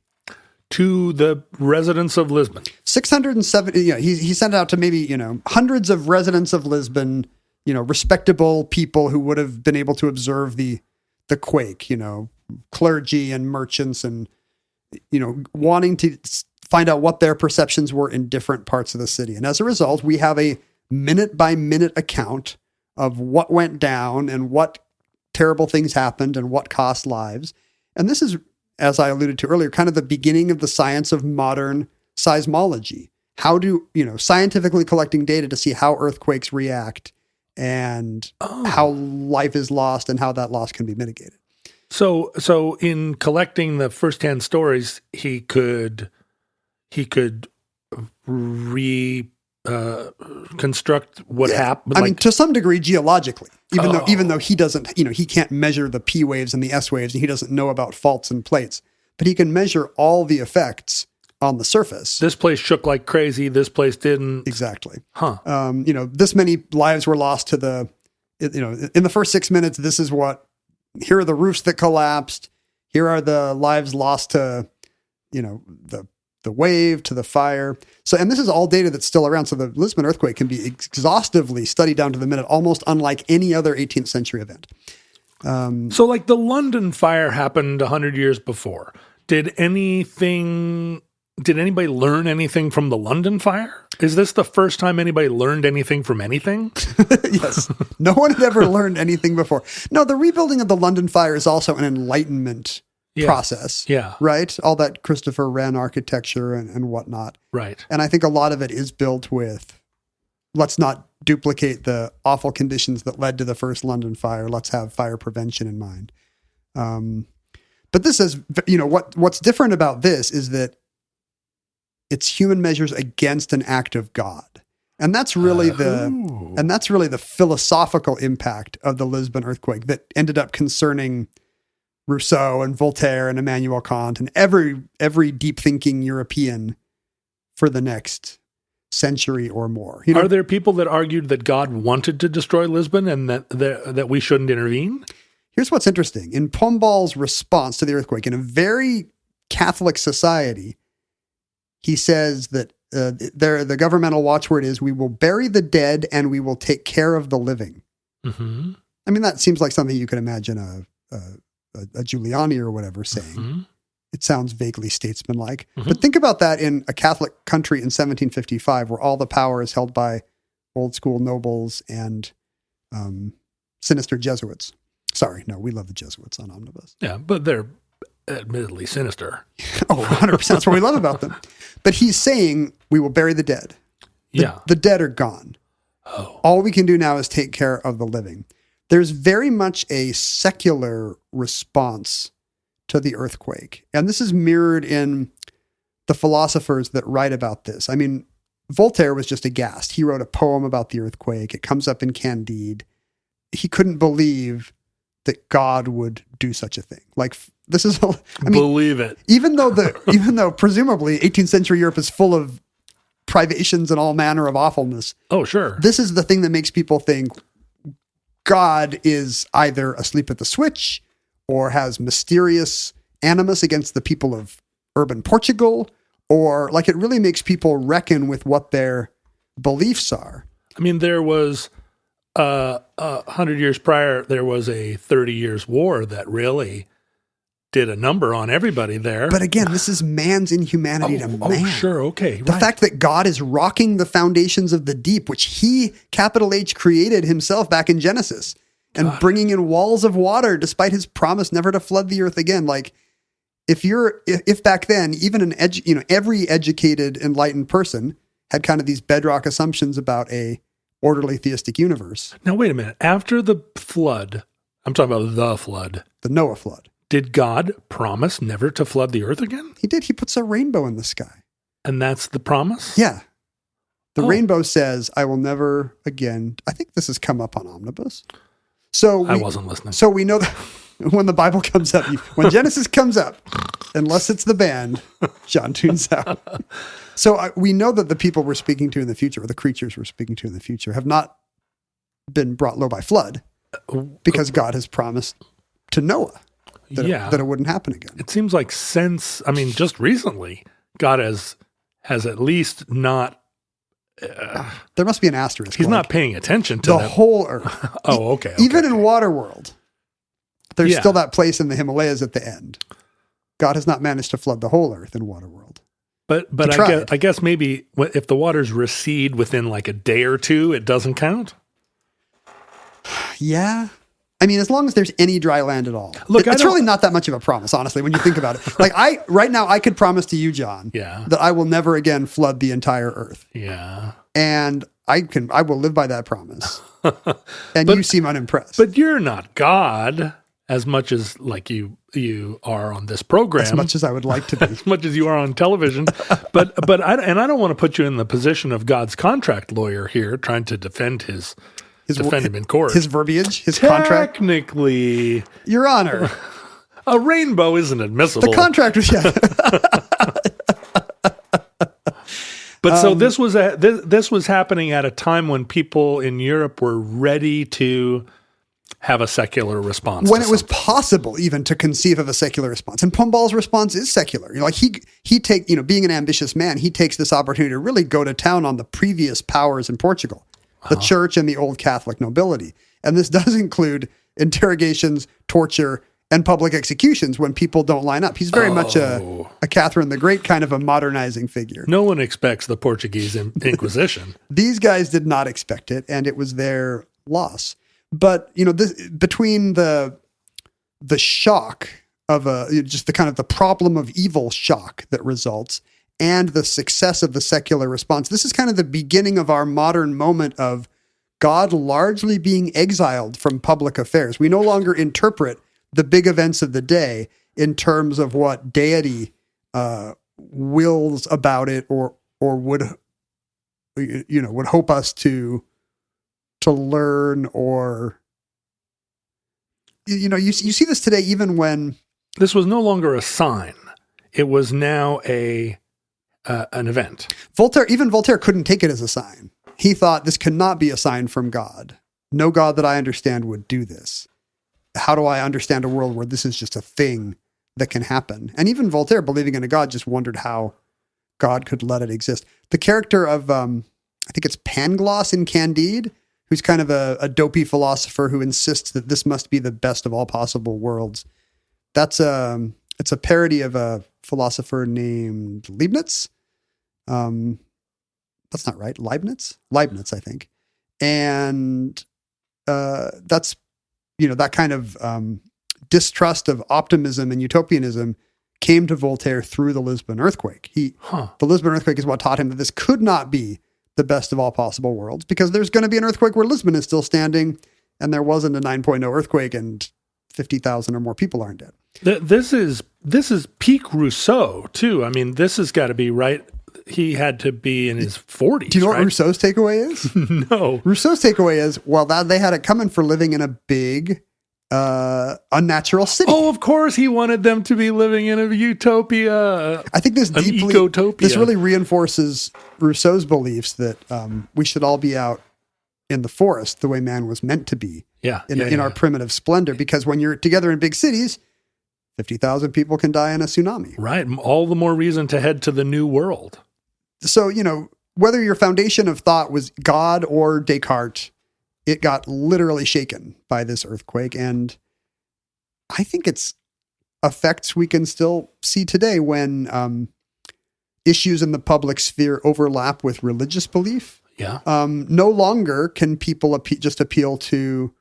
To the residents of Lisbon. 670, he sent it out to maybe, hundreds of residents of Lisbon, respectable people who would have been able to observe the quake, clergy and merchants and, wanting to find out what their perceptions were in different parts of the city. And as a result, we have a minute by minute account of what went down and what terrible things happened and what cost lives. And this is, as I alluded to earlier, kind of the beginning of the science of modern seismology. how do, scientifically collecting data to see how earthquakes react and how life is lost and how that loss can be mitigated. So in collecting the first 10 stories, he could construct what happened. I mean, to some degree, geologically, even though he doesn't, he can't measure the P waves and the S waves, and he doesn't know about faults and plates, but he can measure all the effects on the surface. This place shook like crazy. This place didn't. Exactly. Huh. This many lives were lost to in the first 6 minutes, here are the roofs that collapsed. Here are the lives lost to, the wave, to the fire. So, and this is all data that's still around. So the Lisbon earthquake can be exhaustively studied down to the minute, almost unlike any other 18th century event. So like the London fire happened 100 years before. Did anybody learn anything from the London fire? Is this the first time anybody learned anything from anything? Yes. No one had ever learned anything before. No, the rebuilding of the London fire is also an Enlightenment process. Yeah. Right? All that Christopher Wren architecture and whatnot. Right. And I think a lot of it is built with, let's not duplicate the awful conditions that led to the first London fire. Let's have fire prevention in mind. But this is, what's different about this is that it's human measures against an act of God. And that's really the philosophical impact of the Lisbon earthquake that ended up concerning Rousseau and Voltaire and Immanuel Kant and every deep thinking European for the next century or more. Are there people that argued that God wanted to destroy Lisbon and that we shouldn't intervene? Here's what's interesting. In Pombal's response to the earthquake, in a very Catholic society, he says that the governmental watchword is, we will bury the dead and we will take care of the living. Mm-hmm. I mean, that seems like something you could imagine a Giuliani or whatever saying. Mm-hmm. It sounds vaguely statesman-like. Mm-hmm. But think about that in a Catholic country in 1755, where all the power is held by old school nobles and sinister Jesuits. Sorry, no, we love the Jesuits on Omnibus. Yeah, but they're admittedly sinister. Oh, 100%. That's what we love about them. But he's saying, we will bury the dead. The dead are gone. Oh. All we can do now is take care of the living. There's very much a secular response to the earthquake. And this is mirrored in the philosophers that write about this. I mean, Voltaire was just aghast. He wrote a poem about the earthquake. It comes up in Candide. He couldn't believe that God would do such a thing. Like, this is, believe it. Even though presumably 18th century Europe is full of privations and all manner of awfulness. Oh, sure. This is the thing that makes people think God is either asleep at the switch or has mysterious animus against the people of urban Portugal, or like it really makes people reckon with what their beliefs are. I mean, there was 100 years prior, there was a 30 years war that really did a number on everybody there. But again, this is man's inhumanity to man. Oh, sure. Okay. The fact that God is rocking the foundations of the deep, which he, capital H, created himself back in Genesis, and bringing in walls of water despite his promise never to flood the earth again. Like, if back then, even every educated, enlightened person had kind of these bedrock assumptions about a orderly theistic universe. Now, wait a minute. After the flood, I'm talking about the flood. The Noah flood. Did God promise never to flood the earth again? He did. He puts a rainbow in the sky. And that's the promise? Yeah. The rainbow says, I will never again. I think this has come up on Omnibus. So I wasn't listening. So we know that when the Bible comes up, when Genesis comes up, unless it's the band, John tunes out. So we know that the people we're speaking to in the future, or the creatures we're speaking to in the future, have not been brought low by flood, because God has promised to Noah that it wouldn't happen again. It seems like just recently, God has at least not. There must be an asterisk. He's not paying attention to the whole earth. Oh, okay. Even in Waterworld, there's still that place in the Himalayas at the end. God has not managed to flood the whole earth in Waterworld. But I guess maybe if the waters recede within like a day or two, it doesn't count. Yeah. I mean, as long as there's any dry land at all. Look, it's really not that much of a promise, honestly, when you think about it. Like right now, I could promise to you, John, that I will never again flood the entire earth. Yeah. And I will live by that promise. And you seem unimpressed. But you're not God as much as like you are on this program. As much as I would like to be. As much as you are on television. but I don't want to put you in the position of God's contract lawyer here trying to defend defend him in court. His verbiage, his contract. Technically, Your Honor, a rainbow isn't admissible. the contract was But so this was happening at a time when people in Europe were ready to have a secular response. When it was possible even to conceive of a secular response. And Pombal's response is secular. You know, like being an ambitious man, he takes this opportunity to really go to town on the previous powers in Portugal, the church and the old Catholic nobility. And this does include interrogations, torture, and public executions when people don't line up. He's very much a Catherine the Great kind of a modernizing figure. No one expects the Portuguese Inquisition. These guys did not expect it, and it was their loss. But, you know, between the shock of just the kind of the problem of evil shock that results and the success of the secular response, this is kind of the beginning of our modern moment of God largely being exiled from public affairs. We no longer interpret the big events of the day in terms of what deity wills about it or would hope us to learn, or you see this today even when this was no longer a sign. It was now an event. Voltaire couldn't take it as a sign. He thought this cannot be a sign from God. No God that I understand would do this. How do I understand a world where this is just a thing that can happen? And even Voltaire, believing in a God, just wondered how God could let it exist. The character of, I think it's Pangloss in Candide, who's kind of a dopey philosopher who insists that this must be the best of all possible worlds. It's a parody of a philosopher named Leibniz. That's not right. Leibniz, I think. And that's, that kind of distrust of optimism and utopianism came to Voltaire through the Lisbon earthquake. The Lisbon earthquake is what taught him that this could not be the best of all possible worlds, because there's going to be an earthquake where Lisbon is still standing, and there wasn't a 9.0 earthquake and 50,000 or more people aren't dead. This is peak Rousseau too. I mean, this has got to be right. He had to be in his 40s. Do you know what Rousseau's takeaway is? No. Rousseau's takeaway is, they had it coming for living in a big, unnatural city. Oh, of course, he wanted them to be living in a utopia. I think this ecotopia. Really reinforces Rousseau's beliefs that we should all be out in the forest the way man was meant to be. In our primitive splendor, because when you're together in big cities, 50,000 people can die in a tsunami. Right. All the more reason to head to the new world. So, whether your foundation of thought was God or Descartes, it got literally shaken by this earthquake. And I think it's effects we can still see today when issues in the public sphere overlap with religious belief. Yeah. No longer can people just appeal to,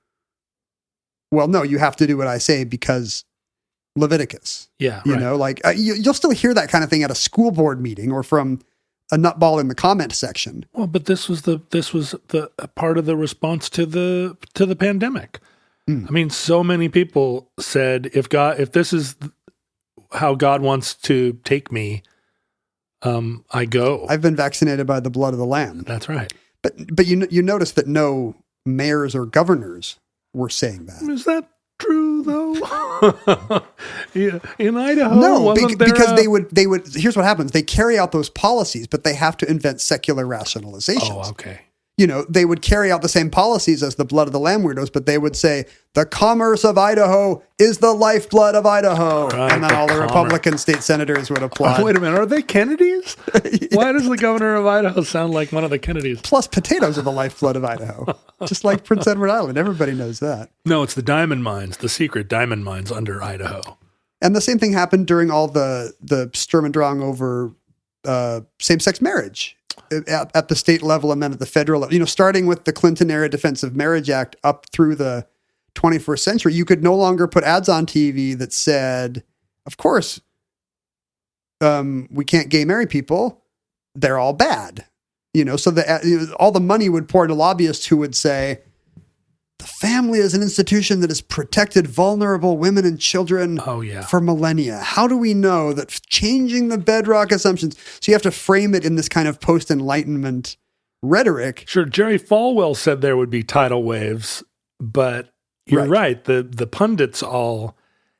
well, no, you have to do what I say because Leviticus. Yeah. You'll still hear that kind of thing at a school board meeting or from a nutball in the comment section. Well, but this was the part of the response to the pandemic. I mean, so many people said, if this is how God wants to take me, I go. I've been vaccinated by the blood of the Lamb. That's right. But you notice that no mayors or governors were saying that. Is that true though? Yeah, in Idaho, no, because they would. Here's what happens: they carry out those policies, but they have to invent secular rationalizations. Oh, okay. They would carry out the same policies as the blood of the Lamb weirdos, but they would say the commerce of Idaho is the lifeblood of Idaho, right, and then all the Republican state senators would applaud. Oh, wait a minute, are they Kennedys? Yeah. Why does the governor of Idaho sound like one of the Kennedys? Plus, potatoes are the lifeblood of Idaho, just like Prince Edward Island. Everybody knows that. No, it's the diamond mines, the secret diamond mines under Idaho. And the same thing happened during all the Sturm and Drang over same-sex marriage at the state level and then at the federal level. Starting with the Clinton-era Defense of Marriage Act up through the 21st century, you could no longer put ads on TV that said, of course, we can't gay marry people. They're all bad. So all the money would pour into lobbyists who would say, the family is an institution that has protected vulnerable women and children for millennia. How do we know that changing the bedrock assumptions? So you have to frame it in this kind of post-Enlightenment rhetoric. Sure. Jerry Falwell said there would be tidal waves, but you're right. The pundits all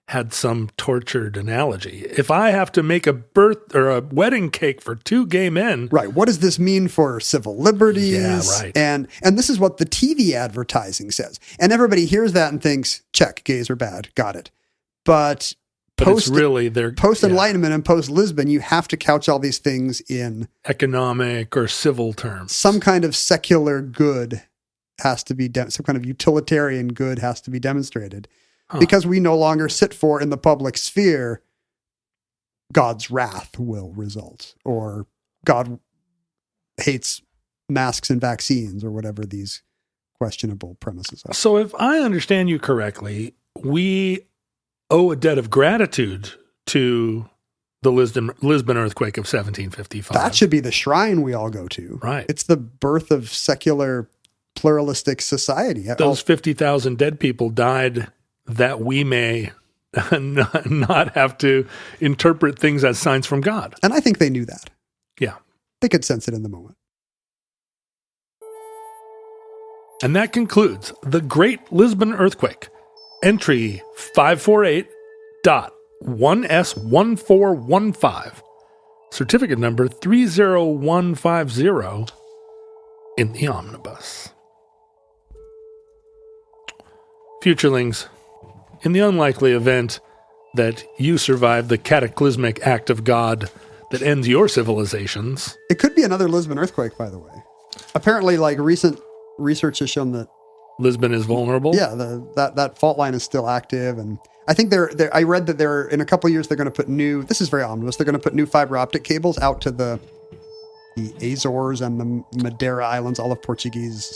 had some tortured analogy. If I have to make a birth or a wedding cake for two gay men. Right. What does this mean for civil liberties? Yeah, right. And this is what the TV advertising says. And everybody hears that and thinks, check, gays are bad. Got it. But post-Enlightenment and post-Lisbon, you have to couch all these things in economic or civil terms. Some kind of secular good has to be, some kind of utilitarian good has to be demonstrated. Because we no longer sit for in the public sphere, God's wrath will result, or God hates masks and vaccines, or whatever these questionable premises are. So if I understand you correctly, we owe a debt of gratitude to the Lisbon earthquake of 1755. That should be the shrine we all go to. Right. It's the birth of secular pluralistic society. Those 50,000 dead people died that we may not have to interpret things as signs from God. And I think they knew that. Yeah. They could sense it in the moment. And that concludes the Great Lisbon Earthquake, entry 548.1S1415, certificate number 30150 in the omnibus. Futurelings, in the unlikely event that you survive the cataclysmic act of God that ends your civilizations. It could be another Lisbon earthquake, by the way. Apparently, recent research has shown that Lisbon is vulnerable. Yeah, that fault line is still active, and I think I read that they're in a couple of years they're going to put new. This is very omnibus. They're going to put new fiber optic cables out to the Azores and the Madeira Islands, all of Portuguese.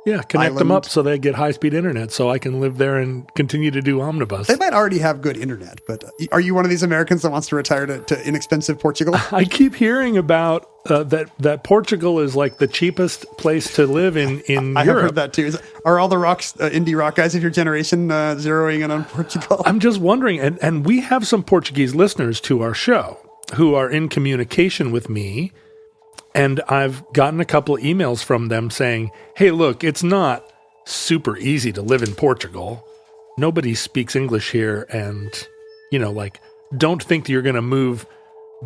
Connect them up so they get high-speed internet so I can live there and continue to do omnibus. They might already have good internet, but are you one of these Americans that wants to retire to inexpensive Portugal? I keep hearing about that Portugal is like the cheapest place to live in Europe. I have heard that too. Are all the indie rock guys of your generation zeroing in on Portugal? I'm just wondering, and we have some Portuguese listeners to our show who are in communication with me. And I've gotten a couple of emails from them saying, hey, look, it's not super easy to live in Portugal. Nobody speaks English here. And, don't think that you're going to move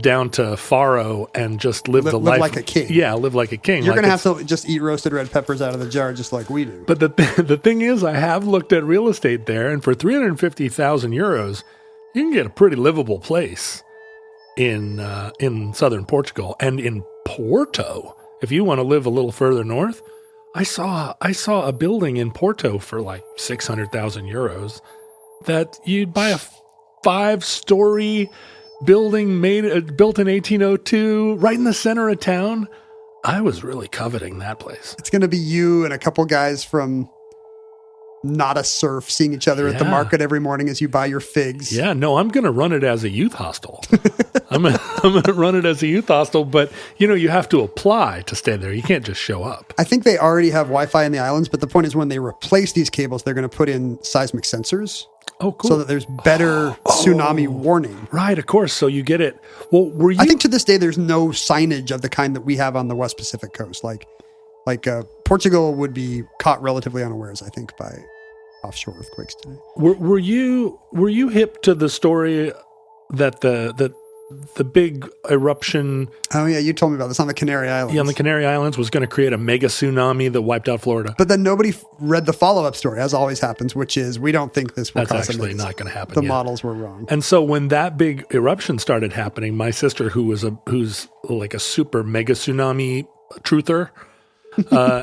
down to Faro and just live the life like a king. Yeah, live like a king. You're going to have to just eat roasted red peppers out of the jar just like we do. But the thing is, I have looked at real estate there, and for 350,000 euros, you can get a pretty livable place in southern Portugal. And in Porto, if you want to live a little further north, I saw a building in Porto for like 600,000 euros that you'd buy a 5-story building built in 1802 right in the center of town. I was really coveting that place. It's going to be you and a couple guys from Not a Surf seeing each other at the market every morning as you buy your figs. Yeah, no, I'm going to run it as a youth hostel. I'm going to run it as a youth hostel, but you have to apply to stay there. You can't just show up. I think they already have Wi-Fi in the islands, but the point is when they replace these cables, they're going to put in seismic sensors. Oh, cool. So that there's better tsunami warning. Right, of course. So you get it. Well, I think to this day, there's no signage of the kind that we have on the West Pacific coast. Like Portugal would be caught relatively unawares, I think, by offshore earthquakes today. Were you hip to the story that the big eruption? Oh yeah, you told me about this on the Canary Islands. Yeah, on the Canary Islands was going to create a mega tsunami that wiped out Florida. But then nobody read the follow-up story, as always happens, which is we don't think this will That's cause actually not going to happen. The models were wrong. And so when that big eruption started happening, my sister, who's like a super mega tsunami truther,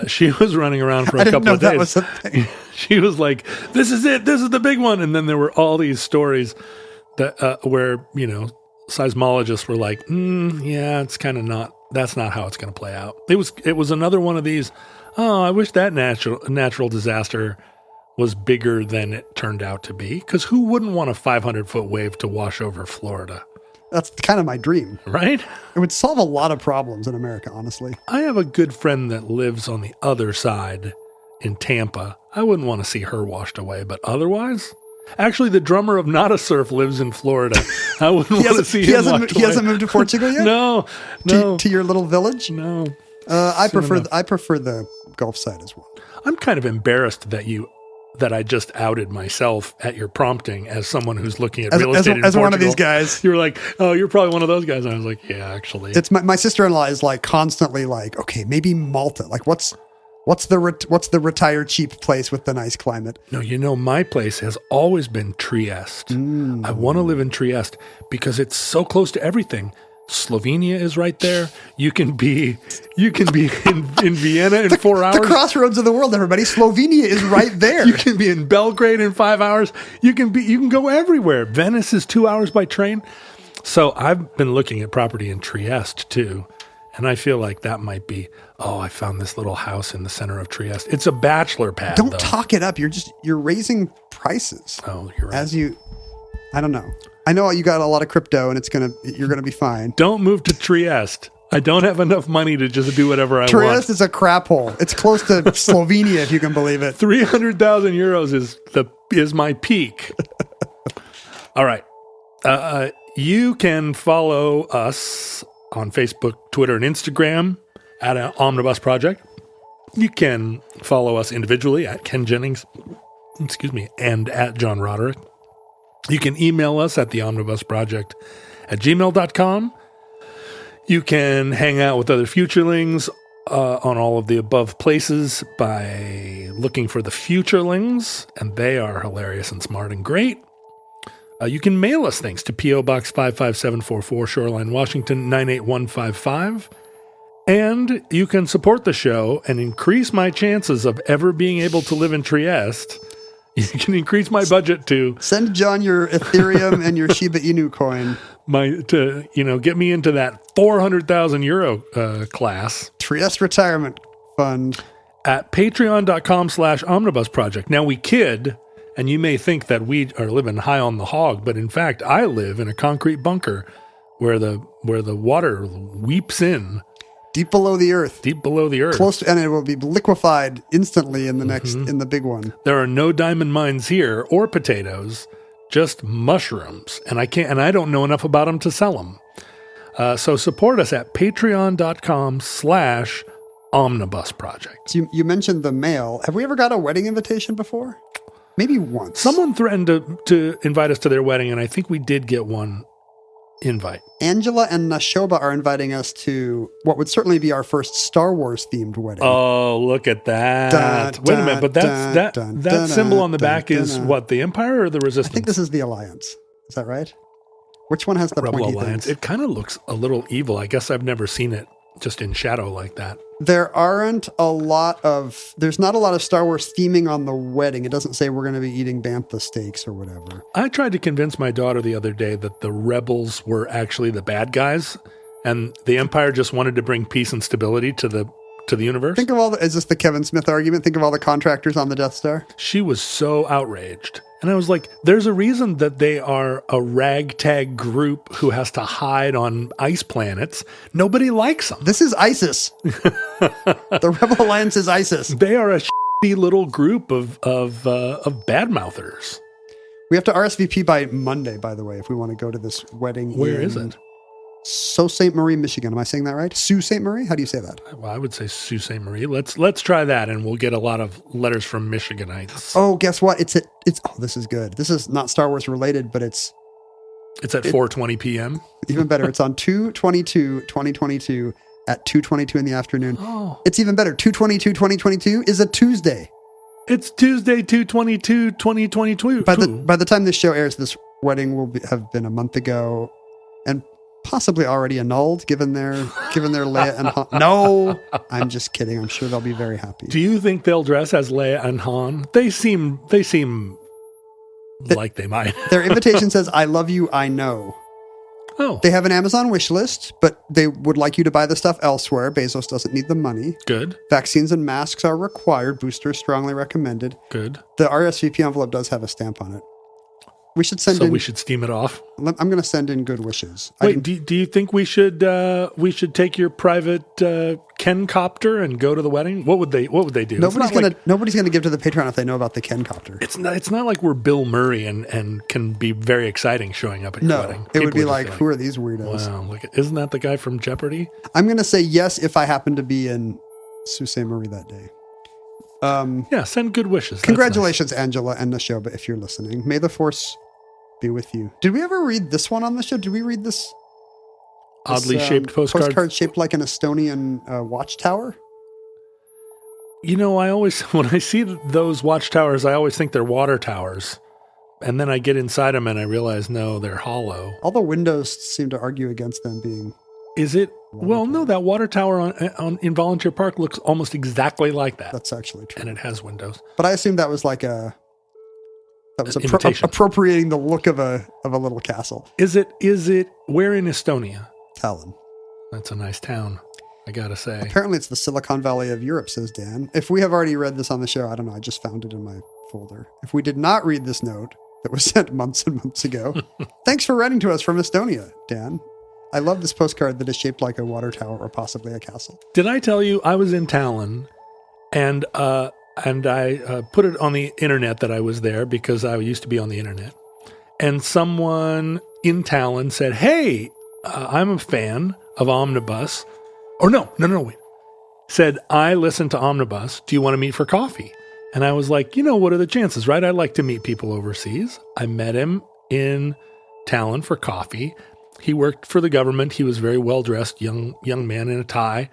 she was running around for a couple of days. That was a thing. She was like, "This is it. This is the big one." And then there were all these stories that where seismologists were like, "Yeah, it's kind of not. That's not how it's going to play out." It was another one of these. Oh, I wish that natural disaster was bigger than it turned out to be. Because who wouldn't want a 500-foot wave to wash over Florida? That's kind of my dream. Right? It would solve a lot of problems in America, honestly. I have a good friend that lives on the other side in Tampa. I wouldn't want to see her washed away, but otherwise... Actually, the drummer of Not a Surf lives in Florida. I wouldn't want to see him washed He away. hasn't moved to Portugal yet? No. To your little village? No. I prefer the Gulf side as well. I'm kind of embarrassed that I just outed myself at your prompting as someone who's looking at real estate in as Portugal. one of these guys. You were like, oh, you're probably one of those guys. And I was like, yeah, actually. It's my sister-in-law is like constantly like, okay, maybe Malta. Like what's the retired cheap place with the nice climate? No, my place has always been Trieste. I want to live in Trieste because it's so close to everything. Slovenia is right there. You can be in Vienna in 4 hours. The crossroads of the world, everybody. Slovenia is right there. You can be in Belgrade in 5 hours. You can go everywhere. Venice is 2 hours by train. So I've been looking at property in Trieste too. And I feel like that might be, I found this little house in the center of Trieste. It's a bachelor pad. Don't though. talk it up. You're raising prices. Oh, you're right. I don't know. I know you got a lot of crypto and you're going to be fine. Don't move to Trieste. I don't have enough money to just do whatever I want. Trieste is a crap hole. It's close to Slovenia, if you can believe it. 300,000 euros is my peak. All right. You can follow us on Facebook, Twitter, and Instagram at Omnibus Project. You can follow us individually at Ken Jennings, and at John Roderick. You can email us at theomnibusproject@gmail.com. You can hang out with other futurelings on all of the above places by looking for the Futurelings, and they are hilarious and smart and great. You can mail us things to P.O. Box 55744, Shoreline, Washington, 98155. And you can support the show and increase my chances of ever being able to live in Trieste. You can increase my budget to... Send John your Ethereum and your Shiba Inu coin. Get me into that 400,000 euro class. Trieste Retirement Fund. At patreon.com/omnibus project. Now we kid... And you may think that we are living high on the hog, but in fact, I live in a concrete bunker where the water weeps in. Deep below the earth. Close to, and it will be liquefied instantly in the in the big one. There are no diamond mines here or potatoes, just mushrooms. And I don't know enough about them to sell them. So support us at patreon.com/omnibus project. So you mentioned the mail. Have we ever got a wedding invitation before? Maybe once. Someone threatened to invite us to their wedding, and I think we did get one invite. Angela and Nashoba are inviting us to what would certainly be our first Star Wars themed wedding. Oh, look at that. Wait a minute, but that symbol on the back is what, the Empire or the Resistance? I think this is the Alliance. Is that right? Which one has the Rebel pointy Alliance. things? It kind of looks a little evil. I guess I've never seen it just in shadow like that. There's not a lot of Star Wars theming on the wedding. It doesn't say we're going to be eating bantha steaks or whatever. I tried to convince my daughter the other day that the rebels were actually the bad guys and the Empire just wanted to bring peace and stability to the universe. Think of is this the Kevin Smith argument? Think of all the contractors on the Death Star. She was so outraged. And I was like, there's a reason that they are a ragtag group who has to hide on ice planets. Nobody likes them. This is ISIS. The Rebel Alliance is ISIS. They are a shitty little group of badmouthers. We have to RSVP by Monday, by the way, if we want to go to this wedding. Where is it? Sault Ste. Marie, Michigan. Am I saying that right? Sault Ste. Marie? How do you say that? Well, I would say Sault Ste. Marie. Let's try that, and we'll get a lot of letters from Michiganites. Oh, guess what? This is good. This is not Star Wars related, but it's at 4:20 p.m. Even better. It's on 2/22/2022 at 2:22 in the afternoon. Oh, it's even better. 2/22/2022 is a Tuesday. It's Tuesday, 2/22/2022. By the time this show airs, this wedding will have been a month ago, and possibly already annulled, given their Leia and Han. No, I'm just kidding. I'm sure they'll be very happy. Do you think they'll dress as Leia and Han? They seem like they might. Their invitation says, "I love you, I know." Oh, They have an Amazon wish list, but they would like you to buy the stuff elsewhere. Bezos doesn't need the money. good, Vaccines and masks are required. Boosters strongly recommended. good. The RSVP envelope does have a stamp on it. We should send So in. we should steam it off. I'm going to send in good wishes. Wait, do you think we should take your private Ken copter and go to the wedding? What would they do? Nobody's gonna give to the Patreon if they know about the Ken copter. It's not like we're Bill Murray and can be very exciting showing up at your wedding. It would People be just like, who are these weirdos? Wow, isn't that the guy from Jeopardy? I'm going to say yes if I happen to be in Sault Ste. Marie that day. Yeah, send good wishes. That's Congratulations, Angela and Nashoba, if you're listening. May the force be with you. Did we ever read this one on the show? Did we read this? Oddly shaped postcard? Postcard shaped like an Estonian watchtower? You know, when I see those watchtowers, I always think they're water towers. And then I get inside them and I realize, no, they're hollow. All the windows seem to argue against them being... Is it? Well, no, that water tower in Volunteer Park looks almost exactly like that. That's actually true. And it has windows. But I assume that was like imitation. appropriating the look of a little castle. Is it? Where in Estonia? Tallinn. That's a nice town, I gotta say. Apparently it's the Silicon Valley of Europe, says Dan. If we have already read this on the show, I don't know. I just found it in my folder. If we did not read this note that was sent months and months ago, thanks for writing to us from Estonia, Dan. I love this postcard that is shaped like a water tower or possibly a castle. Did I tell you I was in Tallinn and I put it on the internet that I was there because I used to be on the internet. And someone in Tallinn said, hey, I'm a fan of Omnibus. Or no, wait. Said, I listen to Omnibus. Do you want to meet for coffee? And I was like, what are the chances, right? I'd like to meet people overseas. I met him in Tallinn for coffee. He worked for the government. He was very well-dressed, young man in a tie.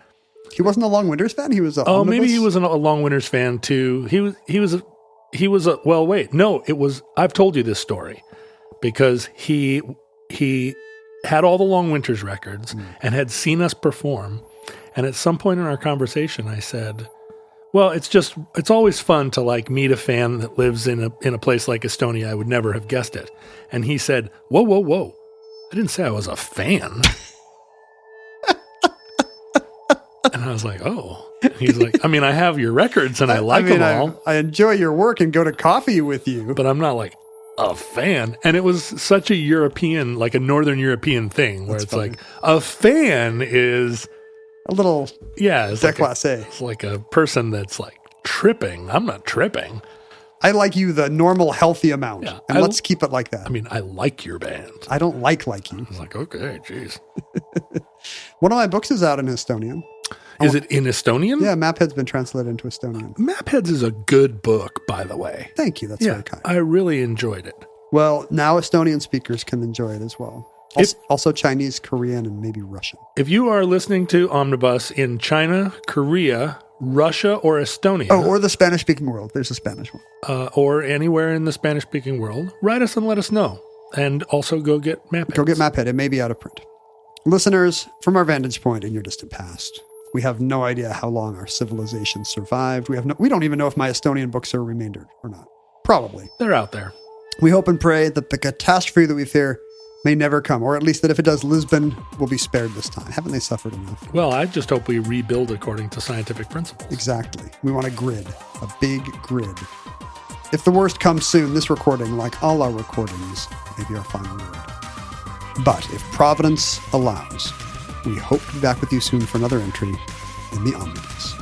He wasn't a Long Winters fan? He was a Omnibus? Maybe he was a Long Winters fan too. I've told you this story because he had all the Long Winters records and had seen us perform. And at some point in our conversation, I said, well, it's always fun to meet a fan that lives in a place like Estonia. I would never have guessed it. And he said, whoa. I didn't say I was a fan. And I was like, oh. And he's like, I have your records and I like them all. I enjoy your work and go to coffee with you. But I'm not like a fan. And it was such a European, like a Northern European thing where it's funny. Like a fan is a little it's déclassé. It's like a person that's like tripping. I'm not tripping. I like you the normal, healthy amount. Yeah, and let's keep it like that. I like your band. I don't like you. I was like, okay, geez. One of my books is out in Estonian. Is it in Estonian? Yeah, Maphead's been translated into Estonian. Mapheads is a good book, by the way. Thank you. That's very kind. I really enjoyed it. Well, now Estonian speakers can enjoy it as well. Also Chinese, Korean, and maybe Russian. If you are listening to Omnibus in China, Korea, Russia, or Estonia. Oh, or the Spanish-speaking world. There's a Spanish one. Or anywhere in the Spanish-speaking world, write us and let us know. And also go get Maphead. Go get Maphead. It may be out of print. Listeners, from our vantage point in your distant past, we have no idea how long our civilization survived. We don't even know if my Estonian books are remaindered or not. Probably. They're out there. We hope and pray that the catastrophe that we fear may never come, or at least that if it does, Lisbon will be spared this time. Haven't they suffered enough? Well, I just hope we rebuild according to scientific principles. Exactly. We want a grid, a big grid. If the worst comes soon, this recording, like all our recordings, may be our final word. But if Providence allows, we hope to be back with you soon for another entry in the Omnibus.